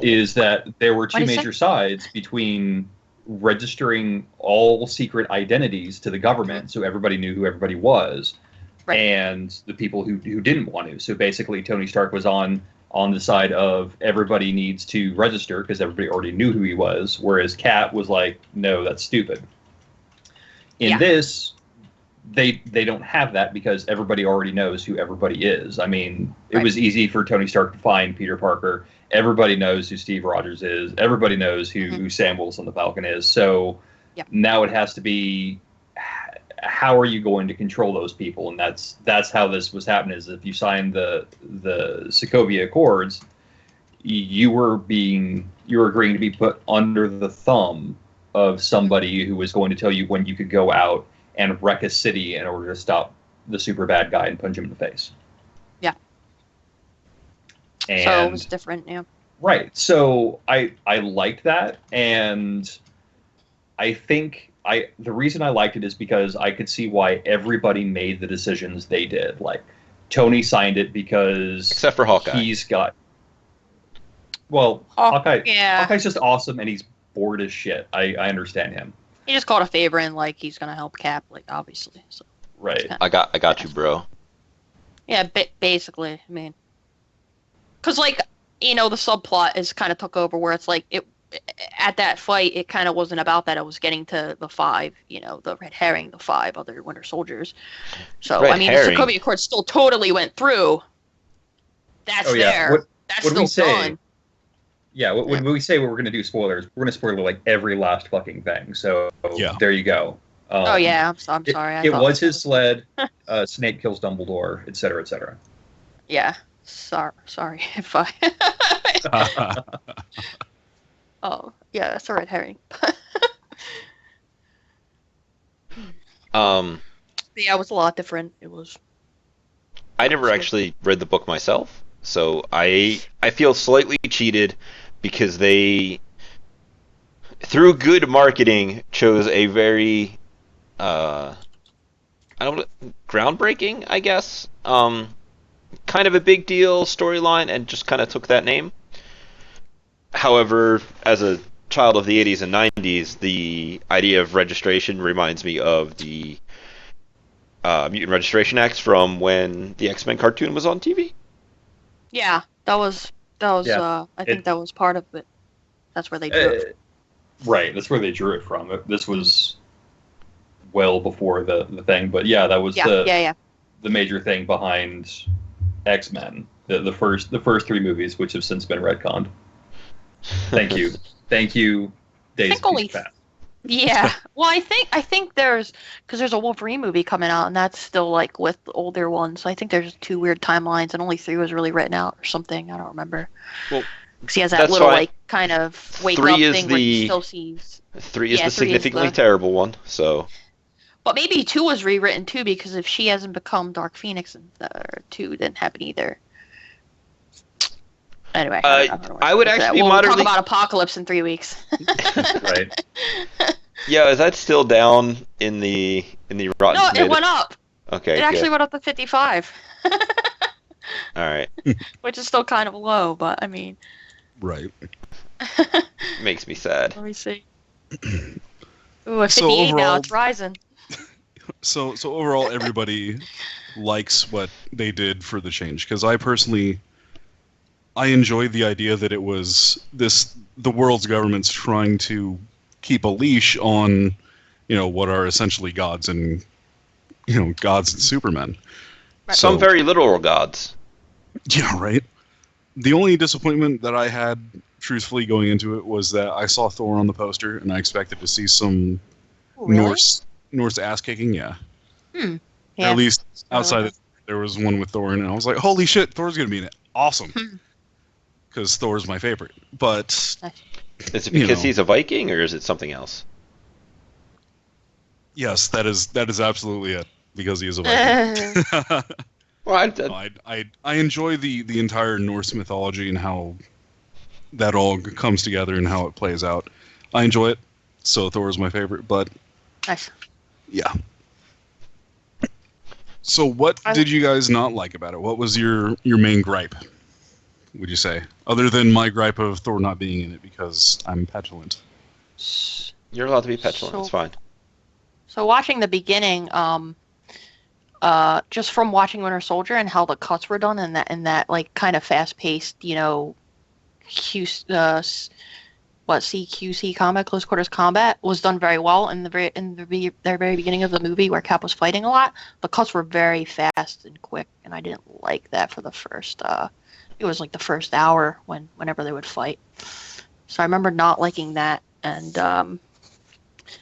is that there were two major sides between registering all secret identities to the government so everybody knew who everybody was, right, and the people who didn't want to. So basically Tony Stark was on the side of everybody needs to register because everybody already knew who he was, whereas Cap was like, no, that's stupid. In this, they don't have that because everybody already knows who everybody is. I mean, it was easy for Tony Stark to find Peter Parker. Everybody knows who Steve Rogers is. Everybody knows who Sam Wilson the Falcon is. So now it has to be, how are you going to control those people? And that's how this was happening. Is if you signed the Sokovia Accords, you were agreeing to be put under the thumb of somebody who was going to tell you when you could go out and wreck a city in order to stop the super bad guy and punch him in the face. Yeah. And, so it was different, yeah. Right. So I liked that, and I think the reason I liked it is because I could see why everybody made the decisions they did. Like Tony signed it because Except for Hawkeye. he's got. Well, Oh, Hawkeye. yeah. Hawkeye's just awesome, and he's bored as shit. I understand him. He just called a favor and like he's gonna help Cap, like obviously. So Right. I got you, bro. yeah, basically, I mean, because like the subplot is kind of took over where it's like it at that fight it kind of wasn't about that. It was getting to the five, the red herring, the five other Winter Soldiers. So Red I mean, herring? the Sokovia Accord still totally went through. That's Oh, yeah. there. That's what did we still say? done. Yeah, when we say we're going to do spoilers, we're going to spoil like every last fucking thing. So Yeah. there you go. Oh yeah, I'm sorry. I It thought was his sled. Snape kills Dumbledore, etc., etc. Yeah. Sorry if I. Oh yeah, that's a red herring. Um, Yeah, it was a lot different. It was. I never actually read the book myself, so I feel slightly cheated because they, through good marketing, chose a very I don't groundbreaking, I guess, kind of a big deal storyline, and just kind of took that name. However, as a child of the 80s and 90s, the idea of registration reminds me of the Mutant Registration Acts from when the X-Men cartoon was on TV. Yeah, that was. Yeah. I think that was part of it. That's where they drew it. Right, that's where they drew it from. This was well before the thing, but yeah, that was Yeah. the major thing behind X-Men. The first three movies, which have since been retconned. Thank you, Days think of only Future Past. Yeah. Well, I think because there's a Wolverine movie coming out, and that's still like with the older ones. So I think there's 2 weird timelines, and only 3 was really written out or something. I don't remember. Well, because he has that that's little fine. like kind of wake 3 up is thing where he the- still sees. 3 is Yeah, the 3 is significantly the- terrible one, so... But maybe 2 was rewritten too, because if she hasn't become Dark Phoenix, and 2 didn't happen either. Anyway, I would actually be we'll talk moderately... about Apocalypse in 3 weeks. Right. Yeah, is that still down in the Rotten No, Tomatoes? it went up. Okay, It actually good. went up to 55, All right. which is still kind of low. But I mean, Right. Makes me sad. let me see. Ooh, at So 58 now, overall- it's rising. So overall, everybody likes what they did for the change, because I personally, I enjoyed the idea that it was the world's government's trying to keep a leash on, what are essentially gods and, gods and supermen. Right. Some So- very literal gods. Yeah, right. The only disappointment that I had, truthfully, going into it was that I saw Thor on the poster, and I expected to see some Oh, really? Norse ass kicking. Yeah. Yeah. Or at least I like outside of, there was one with Thor in it. And I was like, holy shit, Thor's gonna be in it. Awesome. Because Thor's my favorite. But Is it You because know. he's a Viking, or is it something else? yes, that is absolutely it. Because he is a Viking. Well, No, I enjoy the entire Norse mythology and how that all comes together and how it plays out. I enjoy it. So Thor is my favorite, but Nice. yeah. So what did you guys not like about it? What was your main gripe, would you say? Other than my gripe of Thor not being in it because I'm petulant. You're allowed to be petulant. It's fine. So watching the beginning, just from watching Winter Soldier and how the cuts were done and that like kind of fast paced, CQC combat, close quarters combat was done very well in the very beginning of the movie where Cap was fighting a lot. The cuts were very fast and quick, and I didn't like that for the first. It was like the first hour whenever they would fight. So I remember not liking that, and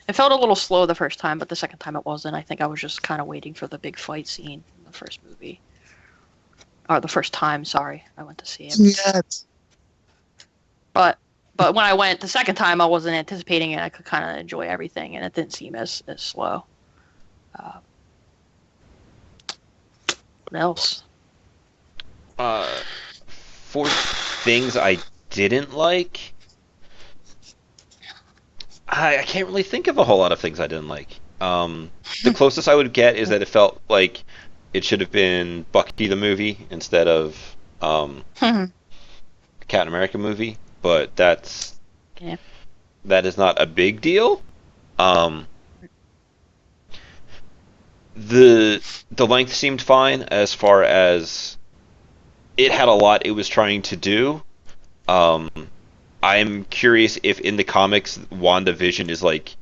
it felt a little slow the first time, but the second time it wasn't. I think I was just kind of waiting for the big fight scene in the first movie. Or the first time, sorry, I went to see it. Yes. But when I went the second time, I wasn't anticipating it. I could kind of enjoy everything, and it didn't seem as slow. What else? For things I didn't like, I can't really think of a whole lot of things I didn't like. The closest I would get is that it felt like it should have been Bucky the movie instead of Captain America movie, but Yeah. that is not a big deal. Um, the length seemed fine as far as it had a lot it was trying to do. I'm curious if in the comics WandaVision is like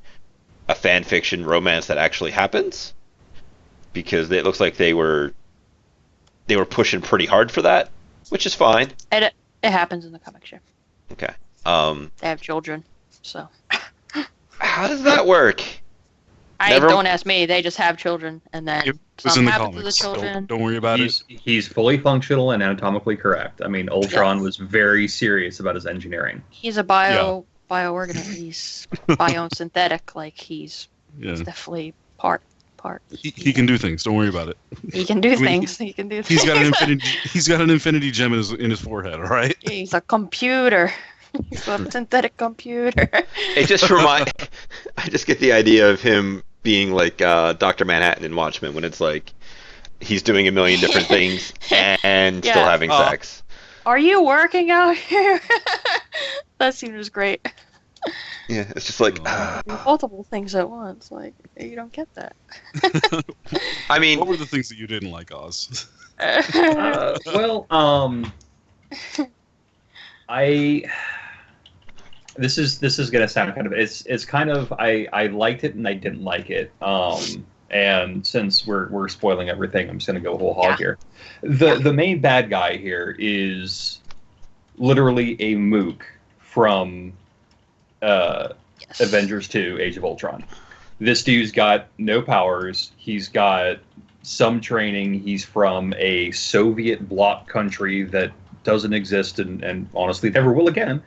a fan fiction romance that actually happens, because it looks like they were pushing pretty hard for that, which is fine. It happens in the comic show. Okay. They have children, so. How does that work? Don't ask me. They just have children, and then It was something in the happens to the comics. children. Don't worry about it. He's fully functional and anatomically correct. I mean, Ultron was very serious about his engineering. He's a bioorganism. He's biosynthetic. Like he's definitely part. He can do things. Don't worry about it. He can do I mean, things. He can do He's things. got an infinity gem in his forehead. All right. He's a computer. He's a synthetic computer. It just I just get the idea of him being like Dr. Manhattan in Watchmen, when it's like he's doing a million different things and still having sex. Are you working out here? That seems great. Yeah, it's just like Multiple things at once. Like you don't get that. I mean, What were the things that you didn't like, Oz? This is gonna sound kind of it's kind of I liked it and I didn't like it. And since we're spoiling everything, I'm just gonna go whole hog here. The main bad guy here is literally a mook from Avengers 2: Age of Ultron. This dude's got no powers. He's got some training. He's from a Soviet bloc country that doesn't exist and honestly never will again.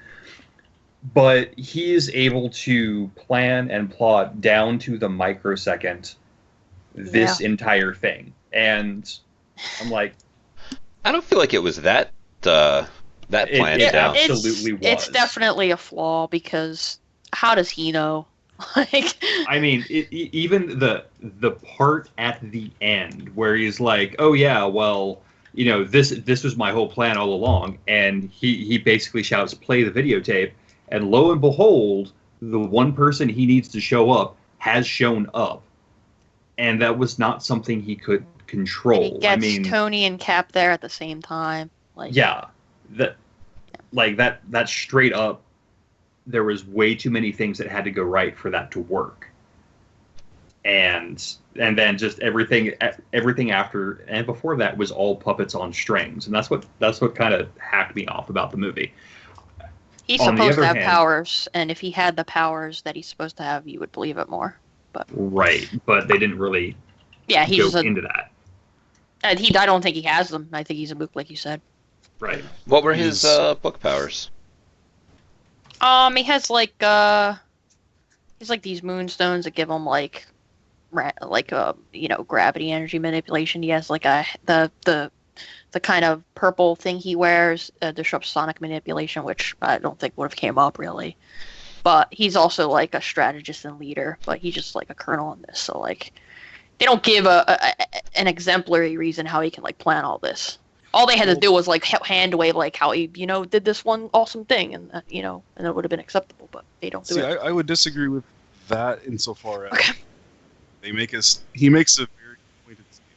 But he is able to plan and plot down to the microsecond this entire thing. And I'm like, I don't feel like it was that planned it out. absolutely was. It's definitely a flaw, because how does he know? Like, I mean, even the part at the end where he's like, "Oh yeah, well, you know, this was my whole plan all along," and he basically shouts, "Play the videotape," and lo and behold, the one person he needs to show up has shown up, and that was not something he could control. he gets Tony and Cap there at the same time. Like, that straight up. There was way too many things that had to go right for that to work, and then just everything after and before that was all puppets on strings, and that's what kind of hacked me off about the movie. He's supposed to have powers, and if he had the powers that he's supposed to have, you would believe it more. But they didn't really go into that. I don't think he has them. I think he's a mook, like you said. Right. What were his book powers? He has like these moonstones that give him like gravity energy manipulation. He has like the kind of purple thing he wears disrupts sonic manipulation, which I don't think would have came up really. But he's also like a strategist and leader, but he's just like a colonel in this. So like, they don't give an exemplary reason how he can like plan all this. All they had to do was like hand wave like how he did this one awesome thing, and and it would have been acceptable. But they don't do it. I would disagree with that insofar as he makes a very pointed statement.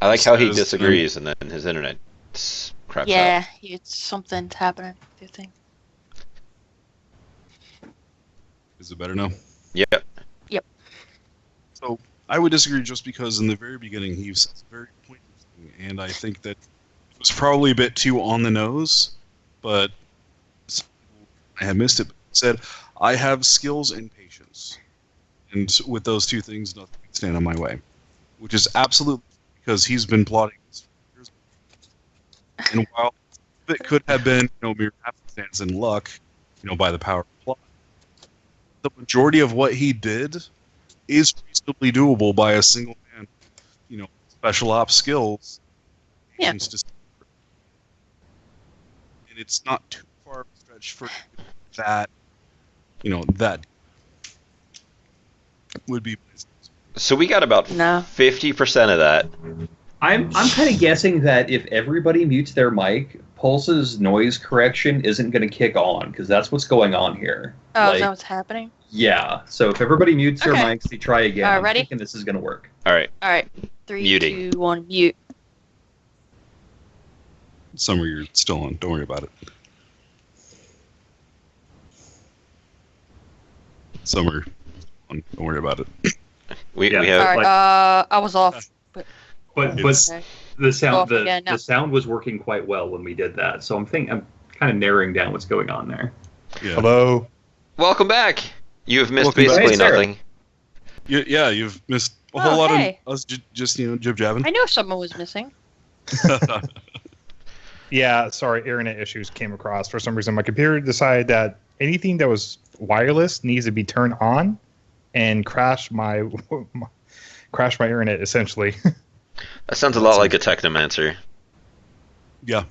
I like how he disagrees, and then his internet craps out. Yeah, it's something's happening. Do you think? Is it better now? Yep. So I would disagree just because in the very beginning he was very pointed. And I think that it was probably a bit too on the nose, but I had missed it. He said, I have skills and patience. And with those two things, nothing can stand in my way. Which is absolutely because he's been plotting this for years. And while it could have been mere happenstance and luck, by the power of plot, the majority of what he did is reasonably doable by a single man, special ops skills. Yeah. And it's not too far of a stretch for that, that would be. So we got about No. 50% of that. I'm kind of guessing that if everybody mutes their mic, Pulse's noise correction isn't going to kick on, because that's what's going on here. Oh, is that what's happening? Yeah. So if everybody mutes their Okay. mics, they try again. I'm Ready? thinking this is going to work. All right. All right. 3, Muting. 2, 1, mute. Somewhere you're still on. Don't worry about it. Somewhere on. Don't worry about it. We Yeah. have. All right. like- I was off. But Okay. the sound Off again now. the sound was working quite well when we did that. So I'm kind of narrowing down what's going on there. Yeah. Hello. Welcome back. You have missed Welcome back. basically Hey, Sarah. nothing. Yeah, you've missed a Oh, whole lot hey. of us just jib jabbing. I knew someone was missing. Yeah, sorry, internet issues came across. For some reason, my computer decided that anything that was wireless needs to be turned on, and crash my internet essentially. That sounds a lot like a Technomancer. Yeah.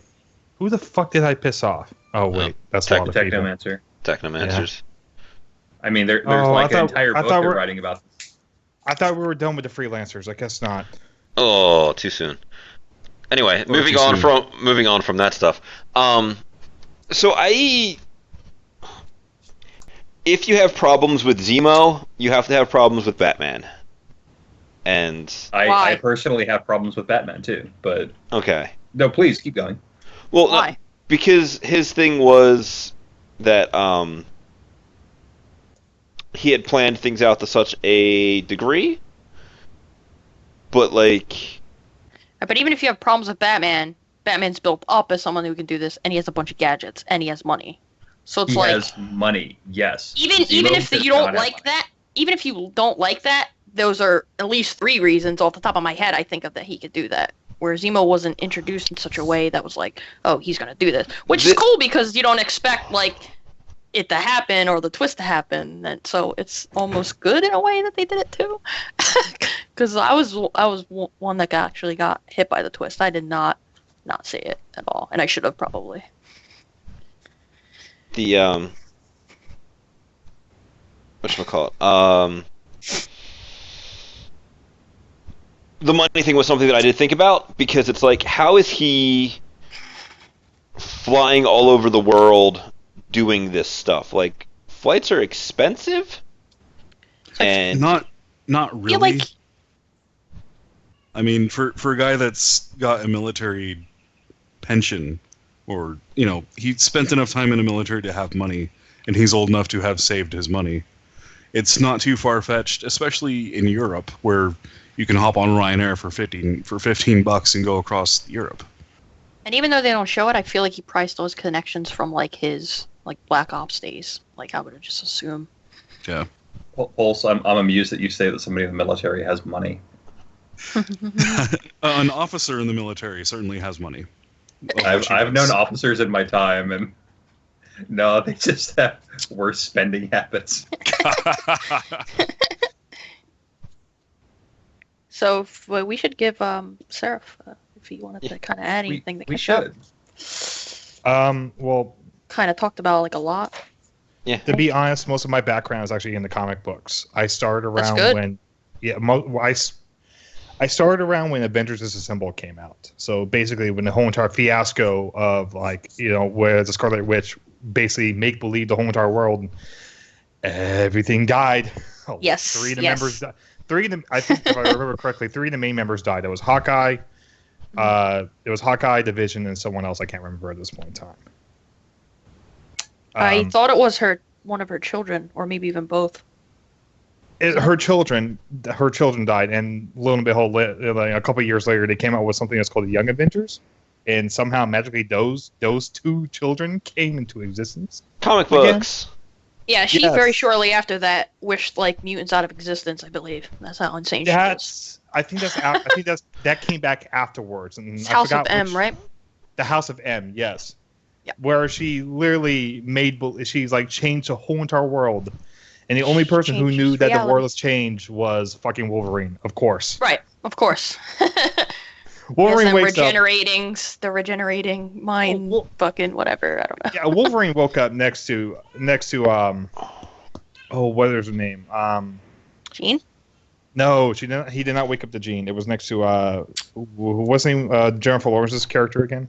Who the fuck did I piss off? Oh wait, that's a lot of people. Technomancer. Technomancers. I mean, there's Oh, like I an thought- entire I book thought they're we're- writing about. I thought we were done with the freelancers. I guess not. Oh, too soon. Anyway, moving too on soon. from that stuff. So if you have problems with Zemo, you have to have problems with Batman. And I Why? personally have problems with Batman too, but okay, no, please keep going. well, Why? because his thing was that he had planned things out to such a degree, but like. But even if you have problems with Batman, Batman's built up as someone who can do this, and he has a bunch of gadgets, and he has money. So it's He like has money, yes. even Zemo if does you don't not have like money. that, even if you don't like that, those are at least 3 reasons off the top of my head I think of that he could do that. Where Zemo wasn't introduced in such a way that was like, oh, he's gonna do this, which is cool because you don't expect like it to happen or the twist to happen, and so it's almost good in a way that they did it too. Because I was one that actually got hit by the twist. I did not see it at all, and I should have probably. The whatchamacallit? The money thing was something that I did think about, because it's like, how is he flying all over the world doing this stuff? Like, flights are expensive, and Not I really. feel like I mean, for a guy that's got a military pension, or he spent enough time in the military to have money, and he's old enough to have saved his money. It's not too far fetched, especially in Europe, where you can hop on Ryanair for $15 and go across Europe. And even though they don't show it, I feel like he probably still has connections from like his Black Ops days. Like I would just assume. Yeah. Pulse, I'm amused that you say that somebody in the military has money. An officer in the military certainly has money. I've known officers in my time, and no, they just have worse spending habits. So we should give Seraph if he wanted to kind of add anything that We kept up. should. Well, Kind of talked about like a lot. yeah. to be honest, most of my background is actually in the comic books. I started That's around good. when, I started around when Avengers Disassembled came out. So basically, when the whole entire fiasco of where the Scarlet Witch basically make believe the whole entire world, everything died. Oh, Yes, 3 of the yes. members. 3 of them. I think if I remember correctly, 3 of the main members died. It was Hawkeye. It was Hawkeye, Division, and someone else I can't remember at this point in time. I thought it was one of her children, or maybe even both. Her children died, and lo and behold, like a couple of years later, they came out with something that's called the Young Avengers, and somehow magically those 2 children came into existence. Comic Again? books. Yeah, she Yes. very shortly after that wished like mutants out of existence. I believe that's how insane she was. I think that came back afterwards, and It's I House of forgot M, which- right? The House of M, yes. Yeah. Where she literally she's like changed the whole entire world, and the only person who Changed knew that the reality. world was changed was fucking Wolverine, of course. Right, of course. Wolverine Yes, wakes up. the regenerating mind, fucking whatever. I don't know. Yeah, Wolverine woke up next to what is her name? Jean? No, she didn't. He did not wake up the gene. It was next to what's the name? Jennifer Lawrence's character again?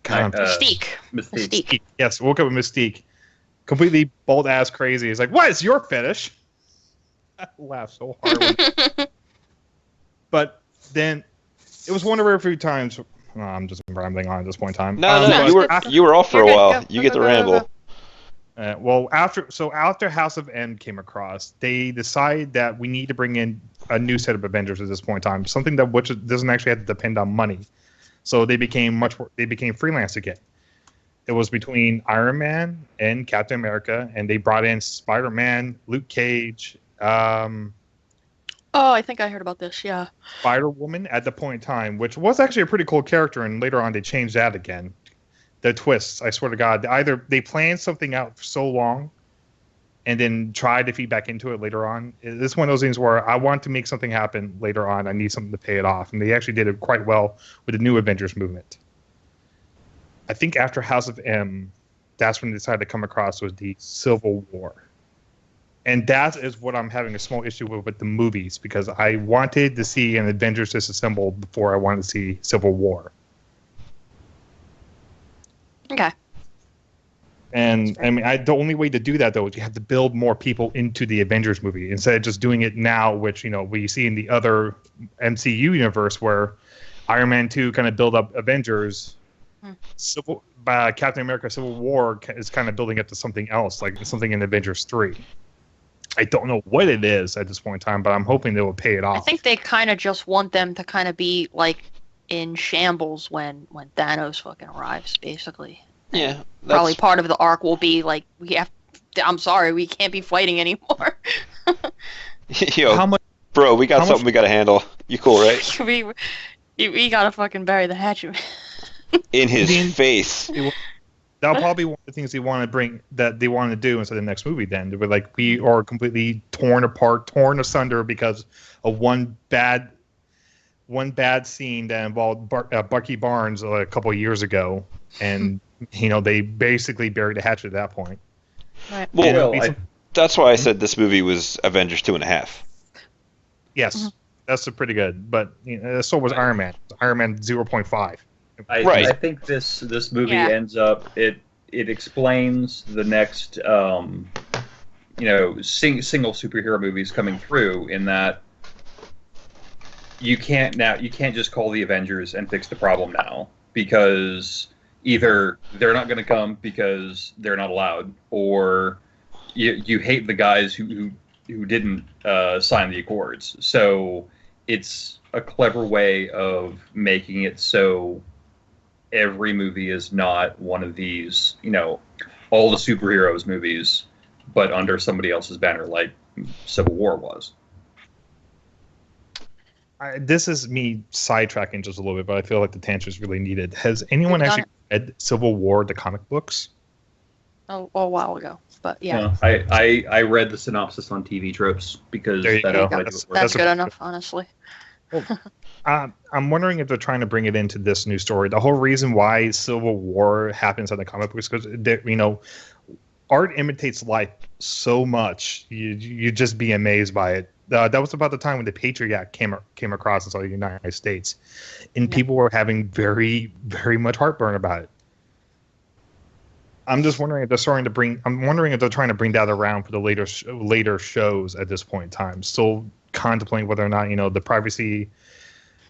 God, Mystique. Mystique. yes, woke up with Mystique, completely bald ass crazy. He's like, "What is your fetish?" I laughed so hard. But then it was one of our few times. No, I'm just rambling on at this point in time. No, but you were off for a You're good. while. Go, You go, get go, to go, go, ramble. go. Well, after House of M came across, they decided that we need to bring in a new set of Avengers at this point in time, something that which doesn't actually have to depend on money. So they became freelance again. It was between Iron Man and Captain America, and they brought in Spider-Man, Luke Cage, Oh, I think I heard about this. Yeah. Spider-Woman at the point in time, which was actually a pretty cool character, and later on they changed that again. The twists, I swear to God, either they planned something out for so long and then tried to feed back into it later on. It's one of those things where I want to make something happen later on. I need something to pay it off. And they actually did it quite well with the new Avengers movement. I think after House of M, that's when they decided to come across was the Civil War. And that is what I'm having a small issue with the movies, because I wanted to see an Avengers disassembled before I wanted to see Civil War. Okay. And I mean, the only way to do that though is you have to build more people into the Avengers movie instead of just doing it now, which we see in the other MCU universe where Iron Man 2 kind of build up Avengers. Captain America: Civil War is kind of building up to something else, like something in Avengers 3. I don't know what it is at this point in time, but I'm hoping they will pay it off. I think they kind of just want them to kind of be like in shambles when Thanos fucking arrives, basically. Yeah, Probably part of the arc will be like I'm sorry, we can't be fighting anymore. Yo, How much? bro, we got something we gotta handle. You cool, right? we gotta fucking bury the hatchet. In his face. That'll probably be one of the things they want to bring that they want to do inside the next movie. Then they were like, we are completely torn apart, torn asunder because of one bad scene that involved Bucky Barnes a couple of years ago, and they basically buried the hatchet at that point. Right. Well, that's why I said this movie was Avengers 2.5. Yes, that's pretty good, but so was Iron Man. Iron Man 0.5. Right. I think this movie ends up it explains the next single superhero movies coming through, in that you can't just call the Avengers and fix the problem now, because either they're not going to come because they're not allowed, or you hate the guys who didn't sign the Accords. So it's a clever way of making it so every movie is not one of these, all the superheroes movies, but under somebody else's banner, like Civil War was. This is me sidetracking just a little bit, but I feel like the tangent is really needed. Has anyone actually read Civil War, the comic books? Oh, a while ago, but yeah. No, I read the synopsis on TV Tropes because There you go. That's good enough, honestly. I'm wondering if they're trying to bring it into this new story. The whole reason why Civil War happens in the comic books is because art imitates life so much. You just be amazed by it. That was about the time when the Patriot Act came across inside the United States, and people were having very, very much heartburn about it. I'm just wondering if they're trying to bring that around for the later shows at this point in time. Still contemplating whether or not the privacy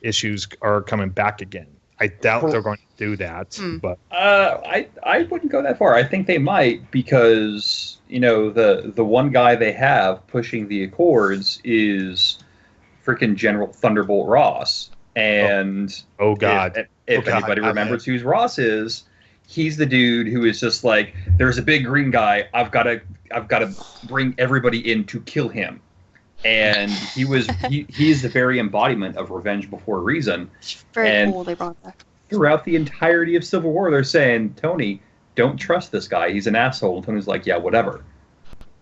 issues are coming back again. I doubt they're going to do that. But I wouldn't go that far. I think they might, because the one guy they have pushing the Accords is freaking General Thunderbolt Ross, and oh god, if anybody remembers who Ross is, he's the dude who is just like, there's a big green guy. I've got to bring everybody in to kill him. And he's the very embodiment of revenge before reason. It's very cool they brought that. Throughout the entirety of Civil War, they're saying, Tony, don't trust this guy. He's an asshole. And Tony's like, yeah, whatever.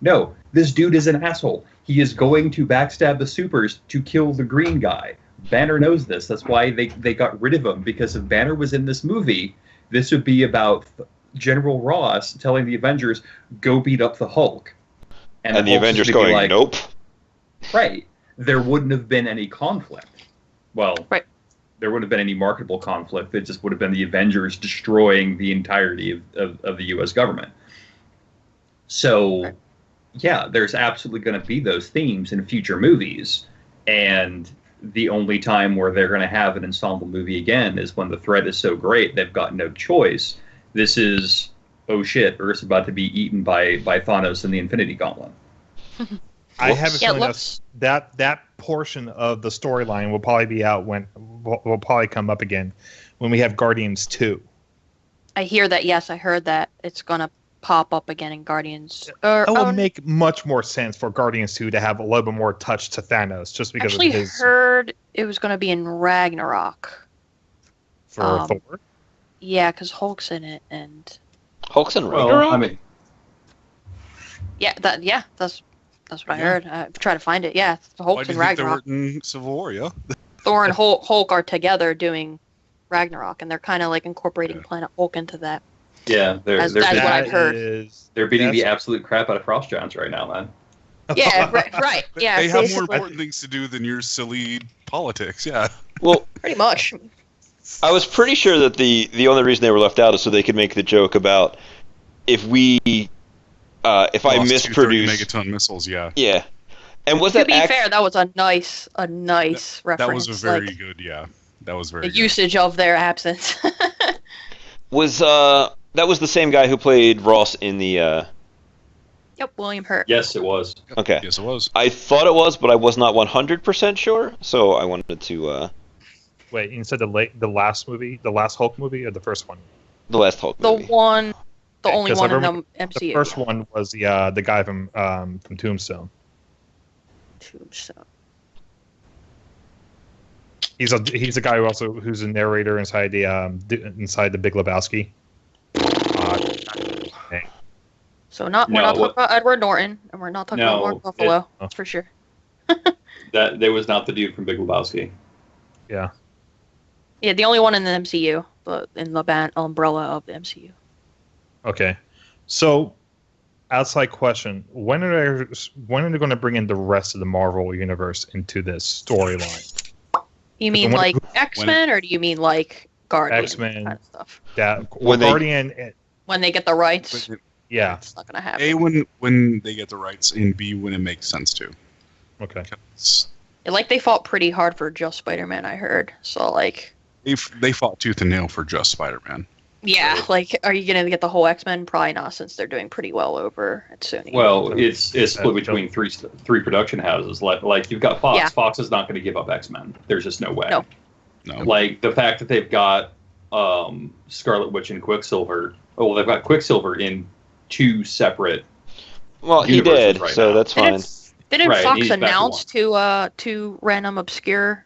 No, this dude is an asshole. He is going to backstab the supers to kill the green guy. Banner knows this. That's why they got rid of him, because if Banner was in this movie, this would be about General Ross telling the Avengers, go beat up the Hulk. And the Avengers going, nope. Right. there wouldn't have been any conflict. Well, Right. there wouldn't have been any marketable conflict. It just would have been the Avengers destroying the entirety of the U.S. government. So, Right. yeah, there's absolutely going to be those themes in future movies. And the only time where they're going to have an ensemble movie again is when the threat is so great they've got no choice. This is, oh shit, Earth's about to be eaten by Thanos and the Infinity Gauntlet. I have a Yeah, feeling that portion of the storyline will probably be out when will probably come up again when we have Guardians 2. I hear that. Yes, I heard that it's gonna pop up again in Guardians. It would make much more sense for Guardians 2 to have a little bit more touch to Thanos, just because actually of his heard it was gonna be in Ragnarok. for Thor. Yeah, because Hulk's in it, and Hulk's in Well, Ragnarok? I mean, that's what I heard. I try to find it. Yeah, Why Hulk's do in you think they Ragnarok. were in Civil War? Yeah. Thor and Hulk are together doing Ragnarok, and they're kind of like incorporating Yeah. Planet Hulk into that. yeah, they're That's they're what beating, I've heard. they're beating the that's- absolute crap out of Frost Giants right now, man. Yeah, right. Yeah, They have more basically, important things to do than your silly politics. Yeah. Well, pretty much. I was pretty sure that the only reason they were left out is so they could make the joke about if I Lost 230 misproduce. megaton missiles. Yeah. Yeah. And was To that be fair, that was a nice reference. That was a very like, good. Yeah. That was very the good. usage of their absence. was that was the same guy who played Ross in the Yep, William Hurt. Yes, it was. Okay. Yes, it was. I thought it was, but I was not 100% sure, so I wanted to Wait, instead the last movie, the last Hulk movie, or the first one? the last Hulk The movie. only Because one I in the remember MCU. The first one was the guy from Tombstone. Tombstone. He's a guy who's a narrator inside the Big Lebowski. So we're No, not talking what- about Edward Norton, and we're not talking about No, Mark Ruffalo. it- That's for sure. That was not the dude from Big Lebowski. Yeah. Yeah, the only one in the MCU, but in the umbrella of the MCU. Okay. So, outside question: when are they going to bring in the rest of the Marvel universe into this storyline? You mean when- like X-Men, or do you mean like Guardians X-Men. kind of stuff? When they- Guardian, When they get the rights, yeah. it's not gonna happen. A, when they get the rights, and B, when it makes sense to. Okay. Like they fought pretty hard for just Spider-Man, I heard. So like, They fought tooth and nail for just Spider-Man. yeah, like, are you gonna get the whole X-Men? Probably not, since they're doing pretty well over at Sony. Well, it's split between three production houses. Like you've got Fox. Yeah. Fox is not going to give up X-Men. There's just no way. No. No. Like the fact that they've got Scarlet Witch and Quicksilver. Oh, well, they've got Quicksilver in two separate. Well, he universes did, right so now. that's fine. Didn't Right, Fox he's back to announce two random obscure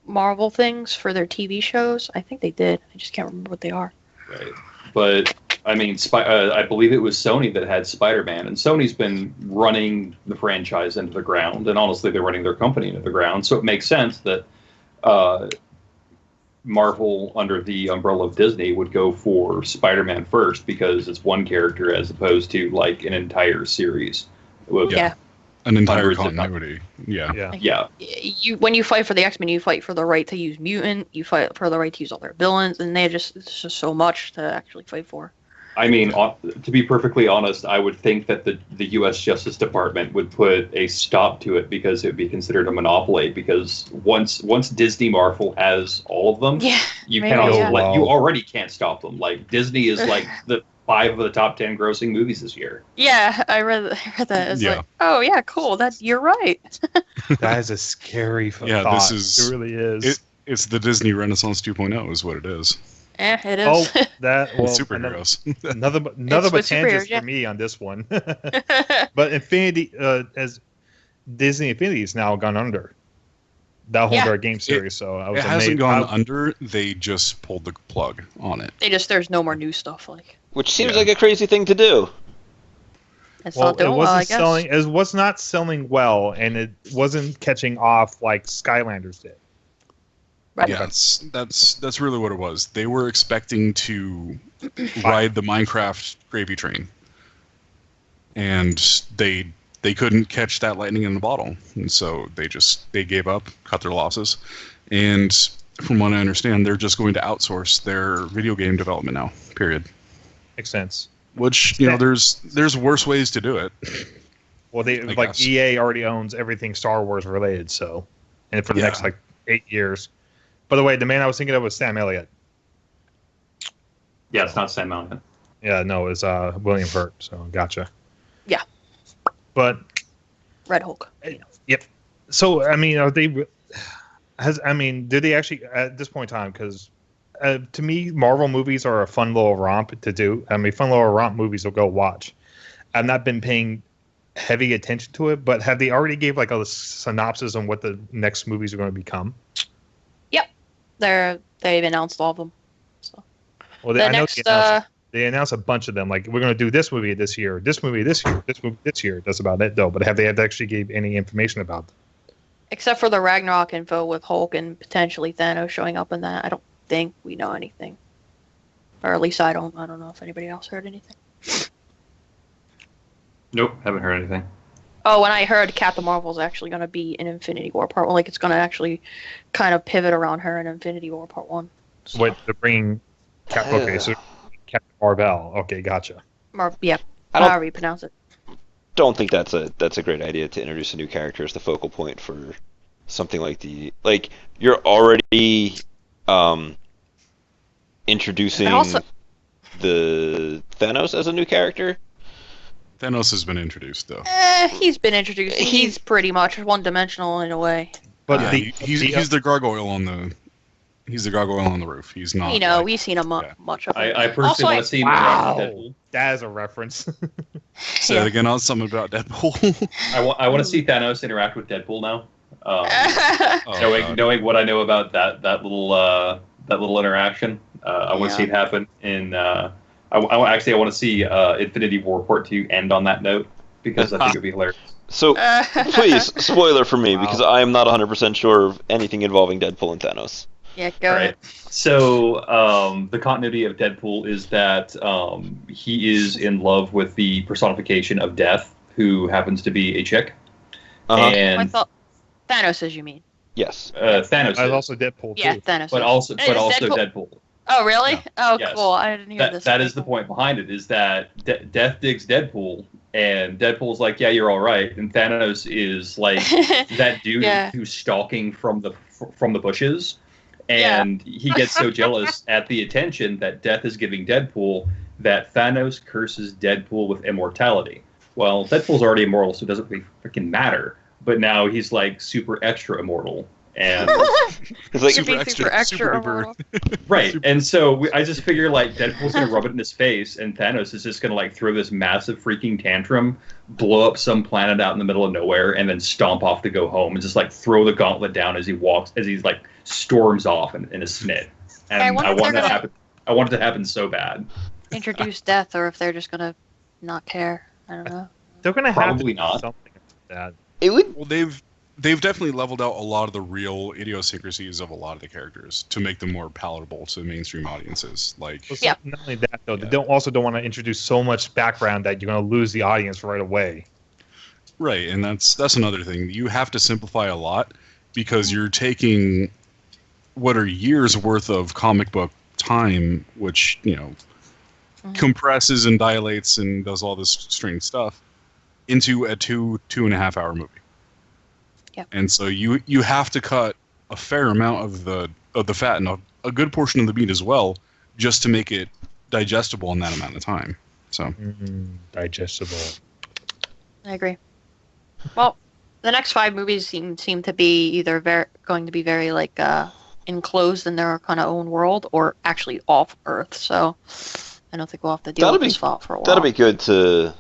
Marvel things for their TV shows? I think they did. I just can't remember what they are. Right. But I mean, I believe it was Sony that had Spider-Man, and Sony's been running the franchise into the ground, and honestly, they're running their company into the ground. So it makes sense that Marvel, under the umbrella of Disney, would go for Spider-Man first because it's one character as opposed to like an entire series. With, Yeah. An entire Hundreds of continuity. Yeah. Yeah. Yeah. When you fight for the X-Men, you fight for the right to use mutant. You fight for the right to use all their villains, and it's just so much to actually fight for. I mean, to be perfectly honest, I would think that the U.S. Justice Department would put a stop to it because it would be considered a monopoly. Because once Disney Marvel has all of them, Yeah. you maybe, cannot yeah. like you already can't stop them. Like Disney is like the 5 of the top 10 grossing movies this year. Yeah, I read that. It's Yeah. like, oh yeah, cool. You're right. That is a scary Yeah, thought. this is- It really is. It's the Disney Renaissance 2.0 is what it is. It is. Oh, that well, It's superheroes. Another It's but with tangents superheroes, yeah. for me on this one. But Infinity, as Disney Infinity has now gone under that whole Yeah. entire game series. So I was It hasn't amazed. gone I- under. They just pulled the plug on it. There's no more new stuff. Like Which seems Yeah. like a crazy thing to do. it's Well, not doing it well, I wasn't guess. selling. It was not selling well, and it wasn't catching off like Skylanders did. Right. Yeah, that's really what it was. They were expecting to ride the Minecraft gravy train, and they they couldn't catch that lightning in the bottle, and so they gave up, cut their losses, and from what I understand, they're just going to outsource their video game development now. Period. Makes sense. Which there's worse ways to do it. Well, they I like guess. EA already owns everything Star Wars related, so and for the Yeah. next like 8 years. By the way, the man I was thinking of was Sam Elliott. Yeah, it's not Sam Mountain. Yeah, no, it's William Hurt. So gotcha. Yeah. But Red Hulk. yep. So I mean, are they? Did they actually at this point in time? Because to me, Marvel movies are a fun little romp to do. I mean, fun little romp movies will go watch. I've not been paying heavy attention to it, but have they already gave like a synopsis on what the next movies are going to become? They've announced all of them. So Well, the I know next they announced a bunch of them. Like we're going to do this movie this year, this movie this year, this movie this year. That's about it, though. But have they actually gave any information about them? except for the Ragnarok info with Hulk and potentially Thanos showing up in that, I don't think we know anything. Or at least I don't know if anybody else heard anything. Nope, haven't heard anything. Oh, and I heard Captain Marvel's actually going to be in Infinity War Part 1. Like, it's going to actually kind of pivot around her in Infinity War Part 1. So, What they're bringing? Okay, so Captain Marvel. Okay, gotcha. yeah, I don't- however you pronounce it. Don't think that's a great idea to introduce a new character as the focal point for something like you're already introducing And also- the Thanos as a new character. Thanos has been introduced, though. He's been introduced. He's pretty much one-dimensional in a way. But Yeah, he's the gargoyle on the roof. He's not. You know, like- we've seen him yeah. much of it. I Also, personally want to see him interact with Deadpool. That is a reference. Say it again on something about Deadpool. I want to see Thanos interact with Deadpool now. Oh, God. Knowing what I know about that little interaction, I want to see it happen. In I want to see Infinity War Part 2 end on that note because I think it'd be hilarious. So please, spoiler for me Wow. because I am not 100% sure of anything involving Deadpool and Thanos. Yeah, go ahead. So the continuity of Deadpool is that he is in love with the personification of Death, who happens to be a chick, Uh-huh. I and thought Thanos, as you mean. Yes. Thanos I is, also Deadpool Yeah, too. Thanos. but is. also Is Deadpool. Oh, really? Yeah. Oh, Yes. cool. I didn't hear this. That is the point behind it, is that Death digs Deadpool, and Deadpool's like, yeah, you're all right, and Thanos is like that dude Yeah. who's stalking from the bushes, and he gets so jealous at the attention that Death is giving Deadpool that Thanos curses Deadpool with immortality. Well, Deadpool's already immortal, so it doesn't really freaking matter. But now he's like super extra immortal, and It's like Super extra super immortal. right. And so I just figure like Deadpool's gonna rub it in his face, and Thanos is just gonna like throw this massive freaking tantrum, blow up some planet out in the middle of nowhere, and then stomp off to go home, and just like throw the gauntlet down as he's like storms off in a snit. And I I wonder if want they're that to gonna- happen. I want it to happen so bad. Introduce death, or if they're just gonna not care. I don't know. They're gonna have Probably to do not. something like that. it would. Well, they've definitely leveled out a lot of the real idiosyncrasies of a lot of the characters to make them more palatable to mainstream audiences. Like, Well, Yeah. Not only that, though, Yeah. they don't want to introduce so much background that you're going to lose the audience right away. right, and that's another thing. You have to simplify a lot because you're taking what are years worth of comic book time, which Mhm. compresses and dilates and does all this strange stuff, into a 2.5 hour movie. Yep. And so you have to cut a fair amount of the fat and a good portion of the meat as well, just to make it digestible in that amount of time. So Digestible. I agree. Well, the next 5 movies seem to be either going to be very like enclosed in their kind of own world, or actually off Earth. So I don't think we'll have to deal That'll with be- this thought for a while. That'll be good to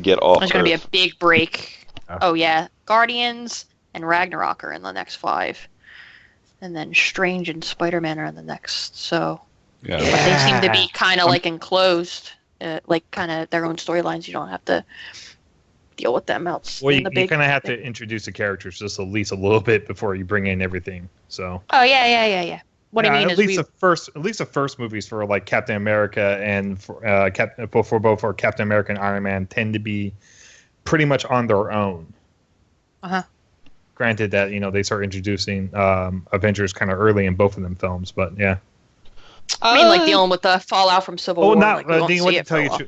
get off. There's going to be a Earth. big break. Yeah. Oh yeah, Guardians and Ragnarok are in the next 5, and then Strange and Spider-Man are in the next. So yeah. but they seem to be kind of Um, like enclosed, like kind of their own storylines. You don't have to deal with them else. Well, in you the big kind of have thing. to introduce the characters just at least a little bit before you bring in everything. So. Oh yeah. What I mean at is least the first movies for like Captain America and for both for Captain America and Iron Man tend to be pretty much on their own. Uh-huh. Granted that they start introducing Avengers kind of early in both of them films, but yeah. I mean, like dealing with the fallout from Civil War. Not like, we won't see it for a while.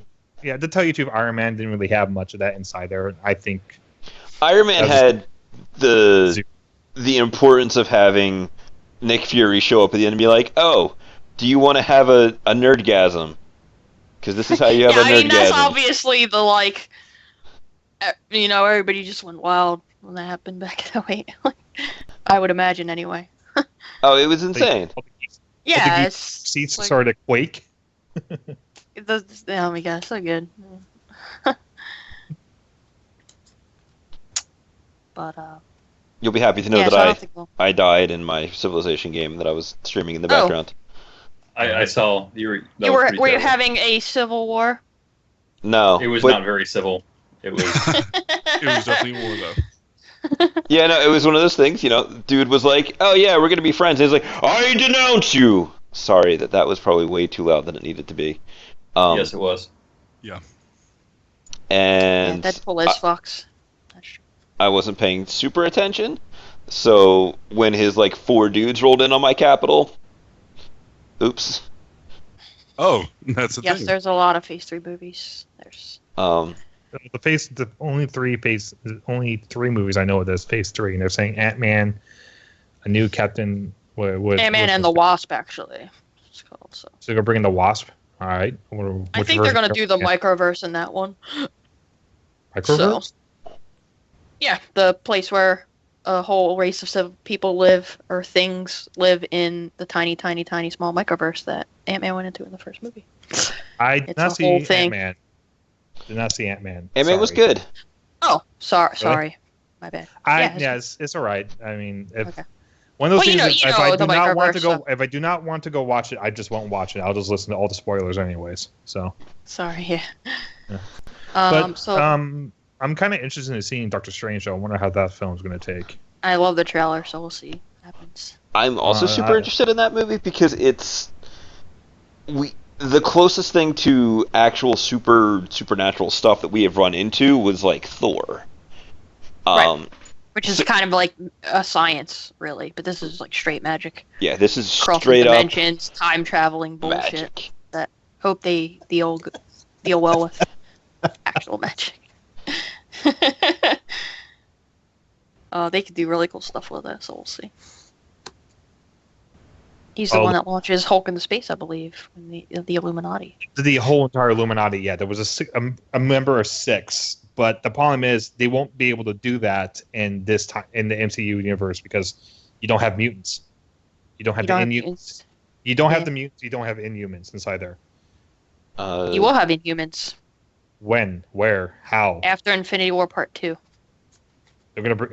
To tell you the truth, Iron Man didn't really have much of that inside there. I think Iron Man had the importance of having Nick Fury show up at the end and be like, "Oh, do you want to have a nerdgasm? Because this is how you have a nerdgasm." I mean, that's obviously the like. Everybody just went wild when that happened back in 08. I would imagine anyway. Oh, it was insane. Yeah, seats started to quake. Oh my god, so good. But you'll be happy to know that I died in my Civilization game that I was streaming in the background. I saw you were you having a civil war? No, it was not very civil. It was. It was definitely war though. Yeah, no, it was one of those things. Dude was like, "Oh yeah, we're gonna be friends." And he's like, "I denounce you." Sorry, that was probably way too loud than it needed to be. Yes, it was. Yeah. And Deadpool is Fox. That's true. I wasn't paying super attention, so when his 4 dudes rolled in on my capital, oops. Oh, that's the thing. Yes, there's a lot of Phase 3 movies. There's. The only three movies I know of this Phase 3, and they're saying Ant-Man, a new Captain. Ant-Man and the Wasp, actually. It's called so. So they're bringing the Wasp. All right. I think they're gonna do the microverse in that one. Microverse? So, yeah, the place where a whole race of people live, or things live in the tiny, tiny, tiny small microverse that Ant-Man went into in the first movie. I did not see Ant-Man. Did not see Ant-Man. Ant-Man was good. Oh, sorry. Really? Sorry. My bad. It's all right. I mean, if okay. one of those things, if I do not want to go watch it, I just won't watch it. I'll just listen to all the spoilers anyways. So. Sorry. Yeah. But I'm kind of interested in seeing Doctor Strange. Though. I wonder how that film's going to take. I love the trailer, so we'll see what happens. I'm also super interested in that movie because it's the closest thing to actual supernatural stuff that we have run into was Thor. Right. Which is kind of like a science, really, but this is straight magic. Yeah, this is straight up dimensions, time traveling bullshit. Magic. That hope they deal well with actual magic. They could do really cool stuff with it, so we'll see. He's the one that launches Hulk into space, I believe, in the Illuminati. The whole entire Illuminati, yeah. There was a member of 6, but the problem is they won't be able to do that in the MCU universe because you don't have mutants. You don't have the Inhumans. You don't have the mutants. You don't have Inhumans inside there. You will have Inhumans. When? Where? How? After Infinity War Part 2. They're gonna bring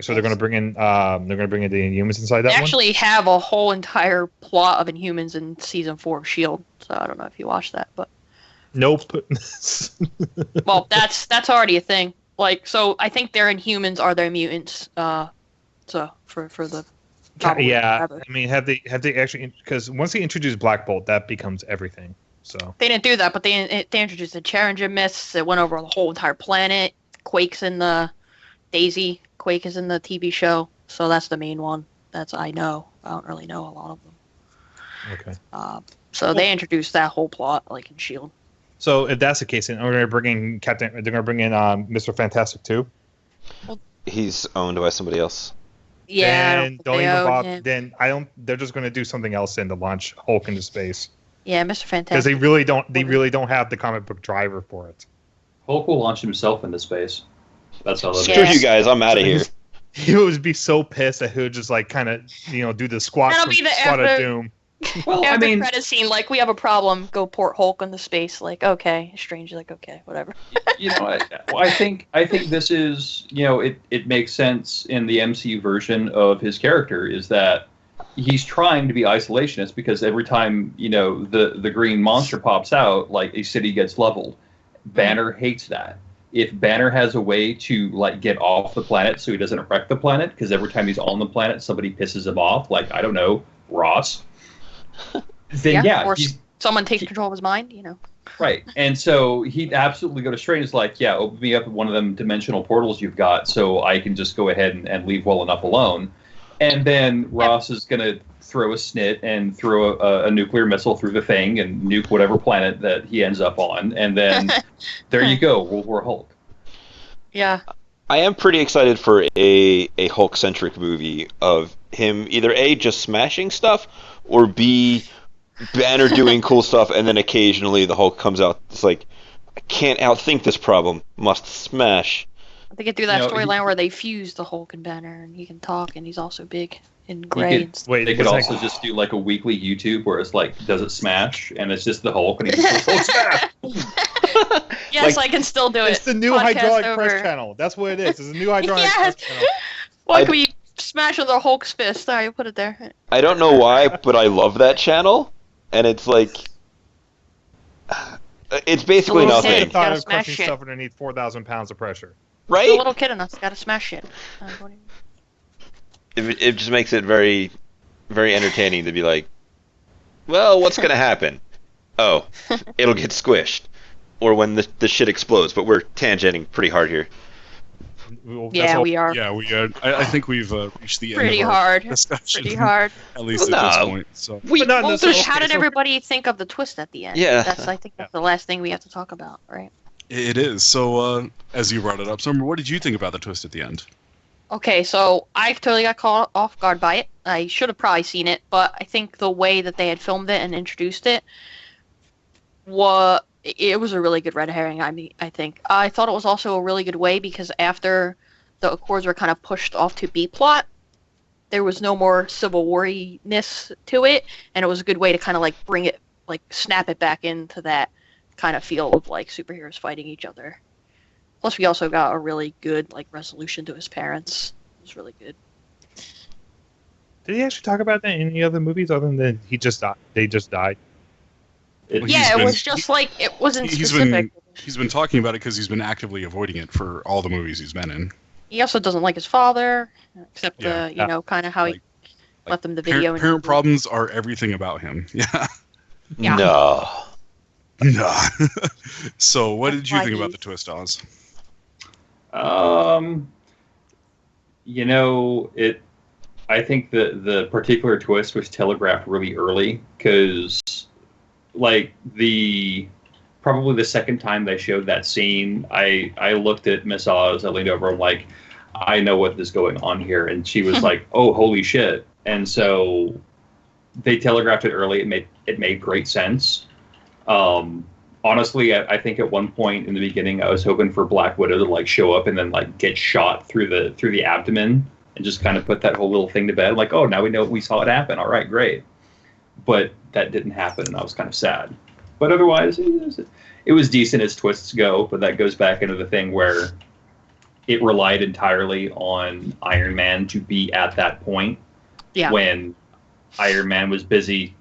in the Inhumans inside that one. They actually have a whole entire plot of Inhumans in season 4 of S.H.I.E.L.D. So I don't know if you watched that, but nope. Well, that's already a thing. So I think their Inhumans are their mutants. So for the yeah, I mean, have they actually? Because once they introduce Black Bolt, that becomes everything. So they didn't do that, but they introduced the Challenger myths. It went over the whole entire planet. Quake's in the Daisy. Quake is in the TV show, so that's the main one. I know. I don't really know a lot of them. Okay. So they introduced that whole plot, in S.H.I.E.L.D. So if that's the case, then they're going to bring in Mr. Fantastic too. He's owned by somebody else. Yeah. They're just going to do something else to launch Hulk into space. Yeah, Mr. Fantastic. Because they really don't have the comic book driver for it. Hulk will launch himself into space. That's how. Screw you guys! I'm out of here. He would be so pissed that he would just kind of do the squat of doom. Well, after the credit scene, we have a problem. Go port Hulk into space. Okay, Strange. Okay, whatever. I think this is it makes sense in the MCU version of his character is that he's trying to be isolationist because every time the green monster pops out, a city gets leveled. Banner hates that. If Banner has a way to get off the planet so he doesn't wreck the planet, because every time he's on the planet somebody pisses him off, I don't know, Ross. Then or someone takes control of his mind, Right. And so he'd absolutely go to straight. It's like, yeah, open me up one of them dimensional portals you've got so I can just go ahead and leave well enough alone. And then Ross is going to throw a snit and throw a nuclear missile through the thing and nuke whatever planet that he ends up on. And then there you go, World War Hulk. Yeah. I am pretty excited for a Hulk-centric movie of him either A, just smashing stuff, or B, Banner doing cool stuff, and then occasionally the Hulk comes out. It's like, I can't outthink this problem. Must smash. They get through that storyline where they fuse the Hulk and Banner, and he can talk, and he's also big and gray. They could also just do like a weekly YouTube where it's like, does it smash? And it's just the Hulk, and he's just Hulk smash! Yes, I can still do it. It's the new hydraulic press channel. That's what it is. It's a new hydraulic press channel. What can we smash with our Hulk's fist? Sorry, I put it there. I don't know why, but I love that channel. And it's like, it's basically nothing. I thought of crushing stuff underneath 4,000 pounds of pressure. Right? The little kid in us gotta smash shit. It just makes it very, very entertaining to be like, well, what's gonna happen? Oh, it'll get squished. Or when the shit explodes, but we're tangenting pretty hard here. Yeah, we are. Yeah, we are. I think we've reached the pretty end of hard. our discussion. Pretty hard. At least at this point. So. How did everybody think of the twist at the end? Yeah. I think that's the last thing we have to talk about, right? It is. So, as you brought it up, Summer, what did you think about the twist at the end? Okay, so I totally got caught off guard by it. I should have probably seen it, but I think the way that they had filmed it and introduced it was a really good red herring. I think I thought it was also a really good way because after the Accords were kind of pushed off to B plot, there was no more Civil War-ness to it, and it was a good way to kind of like bring it, like snap it back into that kind of feel of like superheroes fighting each other. Plus, we also got a really good like resolution to his parents. It was really good. Did he actually talk about that in any other movies other than he just died? They just died. It was just like it wasn't specific. He's been talking about it because he's been actively avoiding it for all the movies he's been in. He also doesn't like his father, except kind of how he left him the video. Parent problems are everything about him. Yeah. No. No. So, what did you think about the twist, Oz? I think the particular twist was telegraphed really early because, like, probably the second time they showed that scene, I looked at Miss Oz, I leaned over, I'm like, I know what is going on here, and she was like, oh, holy shit. And so they telegraphed it early. It made great sense. Honestly, I think at one point in the beginning, I was hoping for Black Widow to like show up and then like get shot through the abdomen and just kind of put that whole little thing to bed. Like, oh, now we saw it happen. All right, great. But that didn't happen, and I was kind of sad. But otherwise, it was decent as twists go. But that goes back into the thing where it relied entirely on Iron Man to be at that point when Iron Man was busy,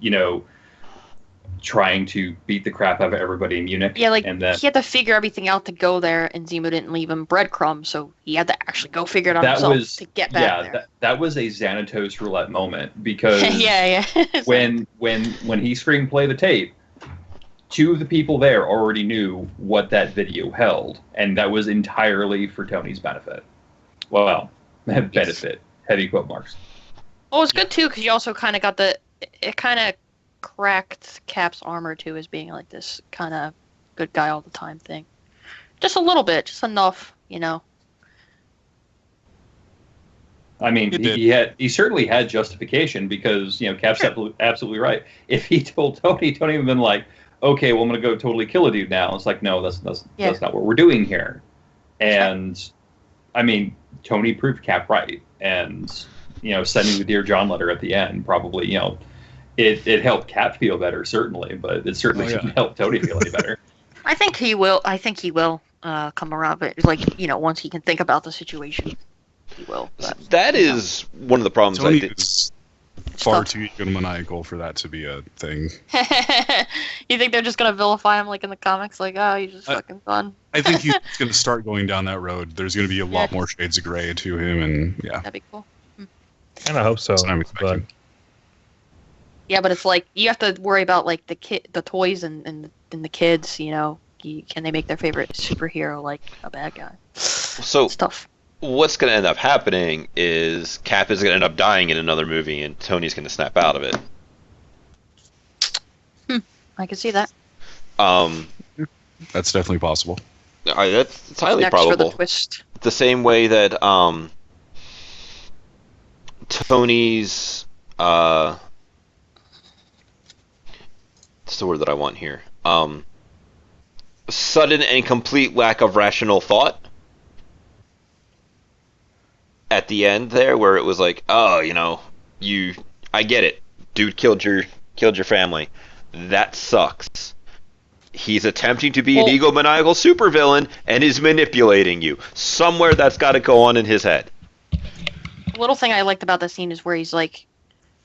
trying to beat the crap out of everybody in Munich. Yeah, like, and then, he had to figure everything out to go there, and Zemo didn't leave him breadcrumbs, so he had to actually go figure it out himself to get back there. That was a Xanatos roulette moment, because yeah. when he screamed play the tape, two of the people there already knew what that video held, and that was entirely for Tony's benefit. Well, benefit. Heavy quote marks. Well, it was good, too, because you also kind of got it kind of cracked Cap's armor too as being like this kind of good guy all the time thing. Just a little bit, just enough, I mean, he certainly had justification because, Cap's absolutely right. If he told Tony would have been like, okay, well, I'm going to go totally kill a dude now. It's like, no, that's not what we're doing here. And I mean, Tony proved Cap right, and sending the Dear John letter at the end probably, It helped Cap feel better, certainly, but it certainly didn't help Tony feel any better. I think he will come around, but once he can think about the situation, he will. But, that is one of the problems. Tony is far too egomaniacal for that to be a thing. You think they're just gonna vilify him like in the comics, like, oh, he's just fucking fun? I think he's gonna start going down that road. There's gonna be a lot more shades of gray to him, and that'd be cool. And I hope so. That's what I'm expecting. Yeah, but it's like you have to worry about like the toys and the kids. You know, can they make their favorite superhero like a bad guy? So It's tough. what's going to end up happening is Cap is going to end up dying in another movie, and Tony's going to snap out of it. I can see that. That's definitely possible. It's highly Next for probable. the twist. The same way that Tony's what's the word that I want here? Sudden and complete lack of rational thought at the end there, where it was like, oh, I get it, dude killed your family. That sucks. He's attempting to be an egomaniacal supervillain and is manipulating you. Somewhere that's got to go on in his head. The little thing I liked about that scene is where he's like,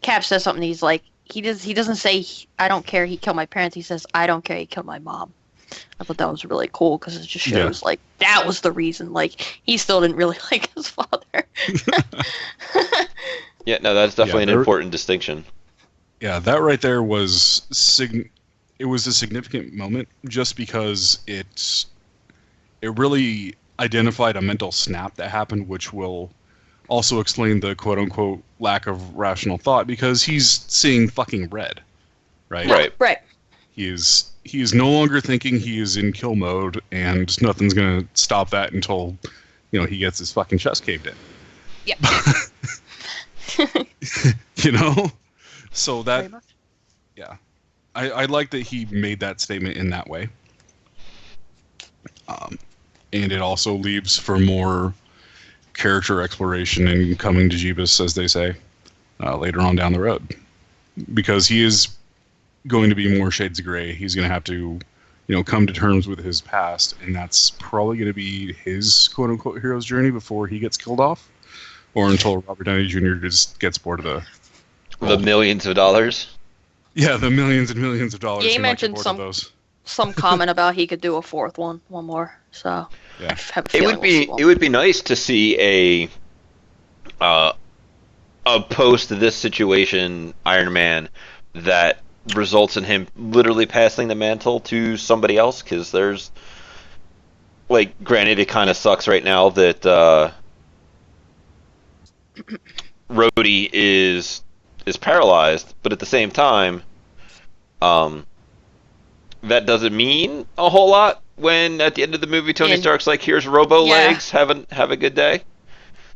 Cap says something. He's like, he doesn't say, I don't care he killed my parents. He says, I don't care he killed my mom. I thought that was really cool because it just shows like that was the reason. Like he still didn't really like his father. Yeah, no, that's definitely an important distinction. Yeah, that right there was it was a significant moment just because it really identified a mental snap that happened, which will also explain the quote-unquote lack of rational thought, because he's seeing fucking red, right? Right. He is no longer thinking he is in kill mode, and nothing's gonna stop that until he gets his fucking chest caved in. Yep. So that, yeah, I like that he made that statement in that way. And it also leaves for more character exploration and coming to Jeebus, as they say, later on down the road. Because he is going to be more shades of gray. He's going to have to, come to terms with his past, and that's probably going to be his quote-unquote hero's journey before he gets killed off, or until Robert Downey Jr. just gets bored of the millions of dollars. Yeah, the millions and millions of dollars. Yeah, he mentioned some comment about he could do a fourth one more. So yeah, I have a feeling it would be nice to see a post this situation Iron Man that results in him literally passing the mantle to somebody else, because there's, like, granted it kind of sucks right now that Rhodey is paralyzed, but at the same time, that doesn't mean a whole lot when at the end of the movie Tony Stark's like, here's Robo legs, have a good day.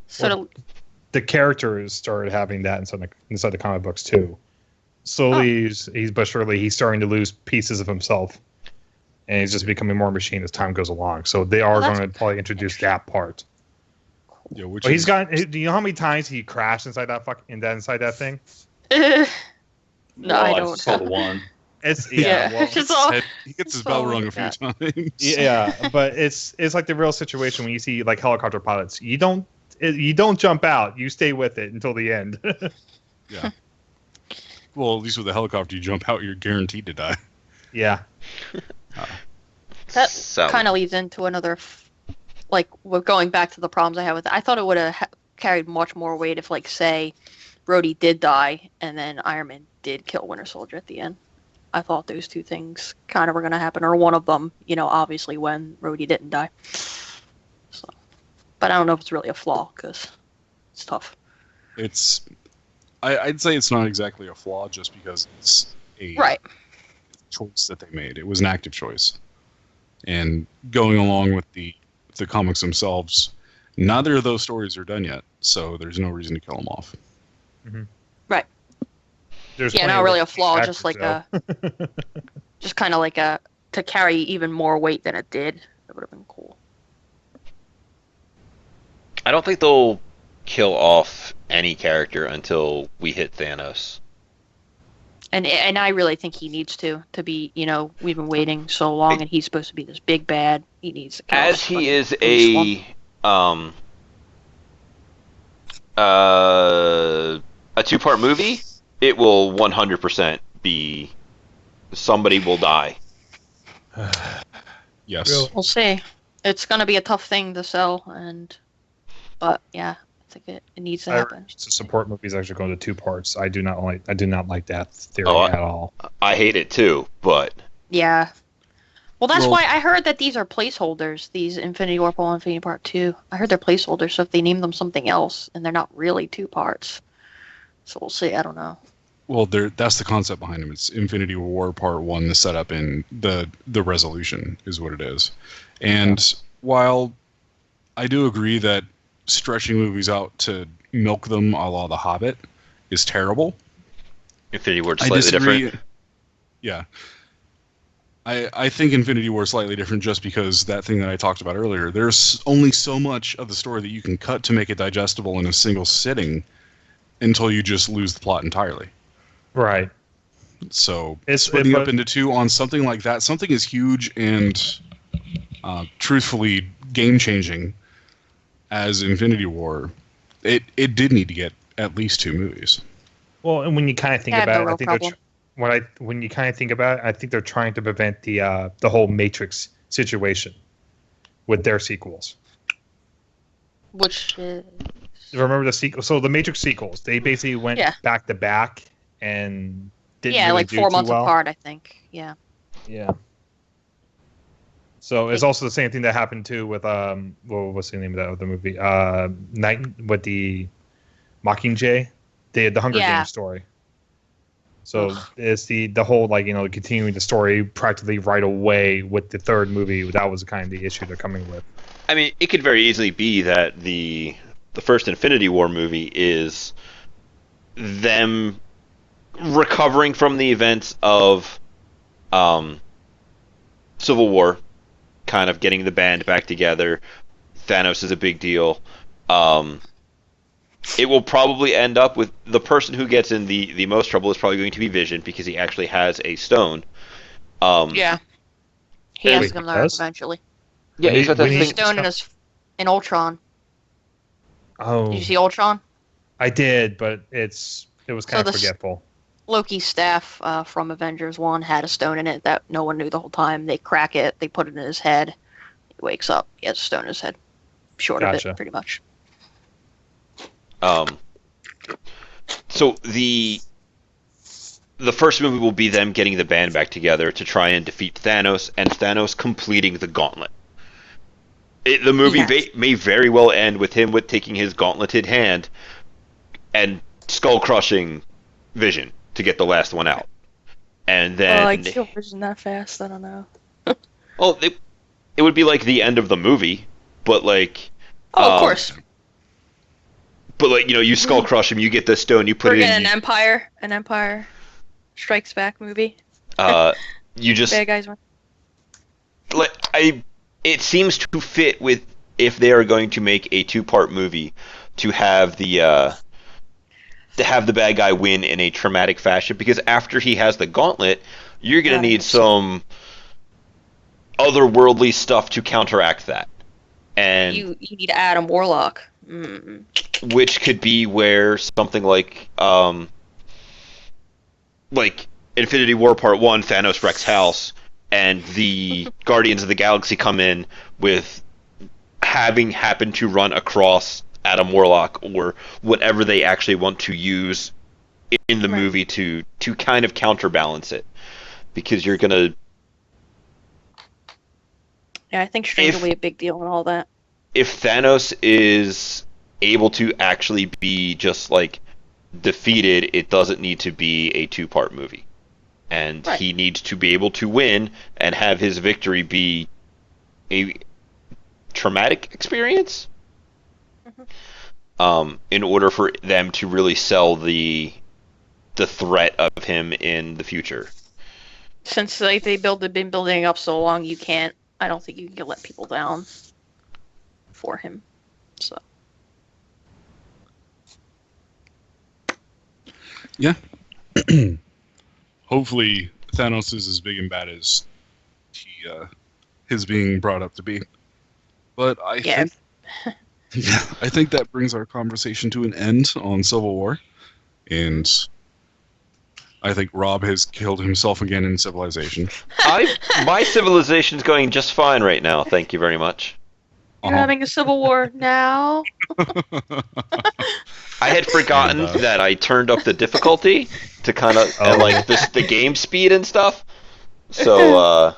The characters started having that inside the comic books too. Slowly, but surely, he's starting to lose pieces of himself, and he's just becoming more machine as time goes along. So they are going to probably introduce that part. Yeah, but he's got. Do you know how many times he crashed inside that thing? No, I don't. I saw the one. It's he gets his bell rung a few times. Yeah, but it's like the real situation when you see like helicopter pilots. You don't jump out. You stay with it until the end. Yeah. Well, at least with a helicopter, you jump out, you're guaranteed to die. Yeah. That kind of leads into another, like, we're going back to the problems I had with it. I thought it would have carried much more weight if, like, say, Rhodey did die, and then Iron Man did kill Winter Soldier at the end. I thought those two things kind of were going to happen, or one of them, obviously when Rhodey didn't die. So, but I don't know if it's really a flaw, because it's tough. I'd say it's not exactly a flaw just because it's a choice that they made. It was an active choice. And going along with the comics themselves, neither of those stories are done yet, so there's no reason to kill them off. Mm-hmm. Right. Not really a flaw, just like just kind of like to carry even more weight than it did. It would have been cool. I don't think they'll kill off any character until we hit Thanos. And I really think he needs to be, we've been waiting so long, and he's supposed to be this big bad. He needs to kill as he is a two-part movie, it will 100% be somebody will die. Yes. We'll see. It's going to be a tough thing to sell, but yeah, think it needs to I happen. to support movies actually going to 2 parts. I do not like that theory Oh, at all. I hate it too, but Yeah. Well, that's Well- why I heard that these are placeholders, these Infinity War Part 1, Infinity Part 2. I heard they're placeholders, so if they name them something else, and they're not really 2 parts. So we'll see, I don't know. Well, that's the concept behind them. It's Infinity War Part 1, the setup, and the resolution is what it is. And while I do agree that stretching movies out to milk them a la The Hobbit is terrible, Infinity War I slightly disagree. different. Yeah. I think Infinity War is slightly different just because that thing that I talked about earlier, there's only so much of the story that you can cut to make it digestible in a single sitting until you just lose the plot entirely. Right. So It's- splitting but- up into 2 on something like that, something as huge and truthfully game-changing as Infinity War, it did need to get at least 2 movies. Well, and when you kind of think I have about no it, I real think problem. when you kind of think about it, I think they're trying to prevent the whole Matrix situation with their sequels. Which is... Remember the sequel? So the Matrix sequels, they basically went Yeah. back to back and didn't Yeah, really like do 4 too months well. apart, I think. Yeah. Yeah. So it's also the same thing that happened too with what's the name of that other movie? Night with the Mockingjay, the Hunger Yeah. Games story. So it's the whole continuing the story practically right away with the 3rd movie. That was kind of the issue they're coming with. I mean, it could very easily be that the first Infinity War movie is them recovering from the events of Civil War, kind of getting the band back together. Thanos is a big deal. It will probably end up with the person who gets in the most trouble is probably going to be Vision because he actually has a stone. Yeah. He Wait, has to he learn does? eventually. Yeah, he's got that When he- thing. Stone in Ultron. Oh, Did you see Ultron? I did, but it was kind So of forgetful. Loki's staff from Avengers 1 had a stone in it that no one knew the whole time. They crack it, they put it in his head. He wakes up, he has a stone in his head. Short of Gotcha. it, pretty much. So the first movie will be them getting the band back together to try and defeat Thanos, and Thanos completing the gauntlet. The movie Yes. may very well end with him taking his gauntleted hand and skull crushing Vision to get the last one out, and then I kill Vision that fast, I don't know. well, it would be like the end of the movie, but like Oh, of course. But like you skull crush him, you get the stone, you put We're it getting in. an Empire Strikes Back movie. You just Bad guys one. like it seems to fit with if they are going to make a 2-part movie to have the bad guy win in a traumatic fashion, because after he has the gauntlet, you're gonna need some otherworldly stuff to counteract that, and You need Adam Warlock. which could be where something like Infinity War Part 1, Thanos wrecks house, and the Guardians of the Galaxy come in with having happened to run across Adam Warlock or whatever they actually want to use in the movie to kind of counterbalance it, because you're gonna. Yeah, I think Strange will be a big deal and all that. If Thanos is able to actually be just like defeated, it doesn't need to be a 2-part movie, and he needs to be able to win and have his victory be a traumatic experience. In order for them to really sell the threat of him in the future. Since they've been building up so long, I don't think you can let people down for him. So Yeah. Hopefully Thanos is as big and bad as his being brought up to be. But I think that brings our conversation to an end on Civil War. And I think Rob has killed himself again in Civilization. My civilization's going just fine right now, thank you very much. you're having a civil war now. I had forgotten And, that I turned up the difficulty to kind of and like the game speed and stuff. So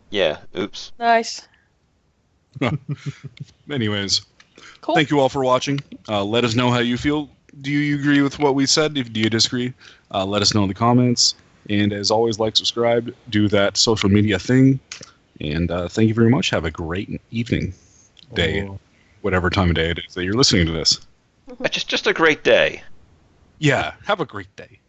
yeah, oops. Nice. Anyways, Cool. thank you all for watching. Let us know how you feel. Do you agree with what we said? Do you disagree? Let us know in the comments. And as always, like, subscribe, do that social media thing. And thank you very much. Have a great evening, day, whatever time of day it is that you're listening to this. Just a great day. Yeah, have a great day.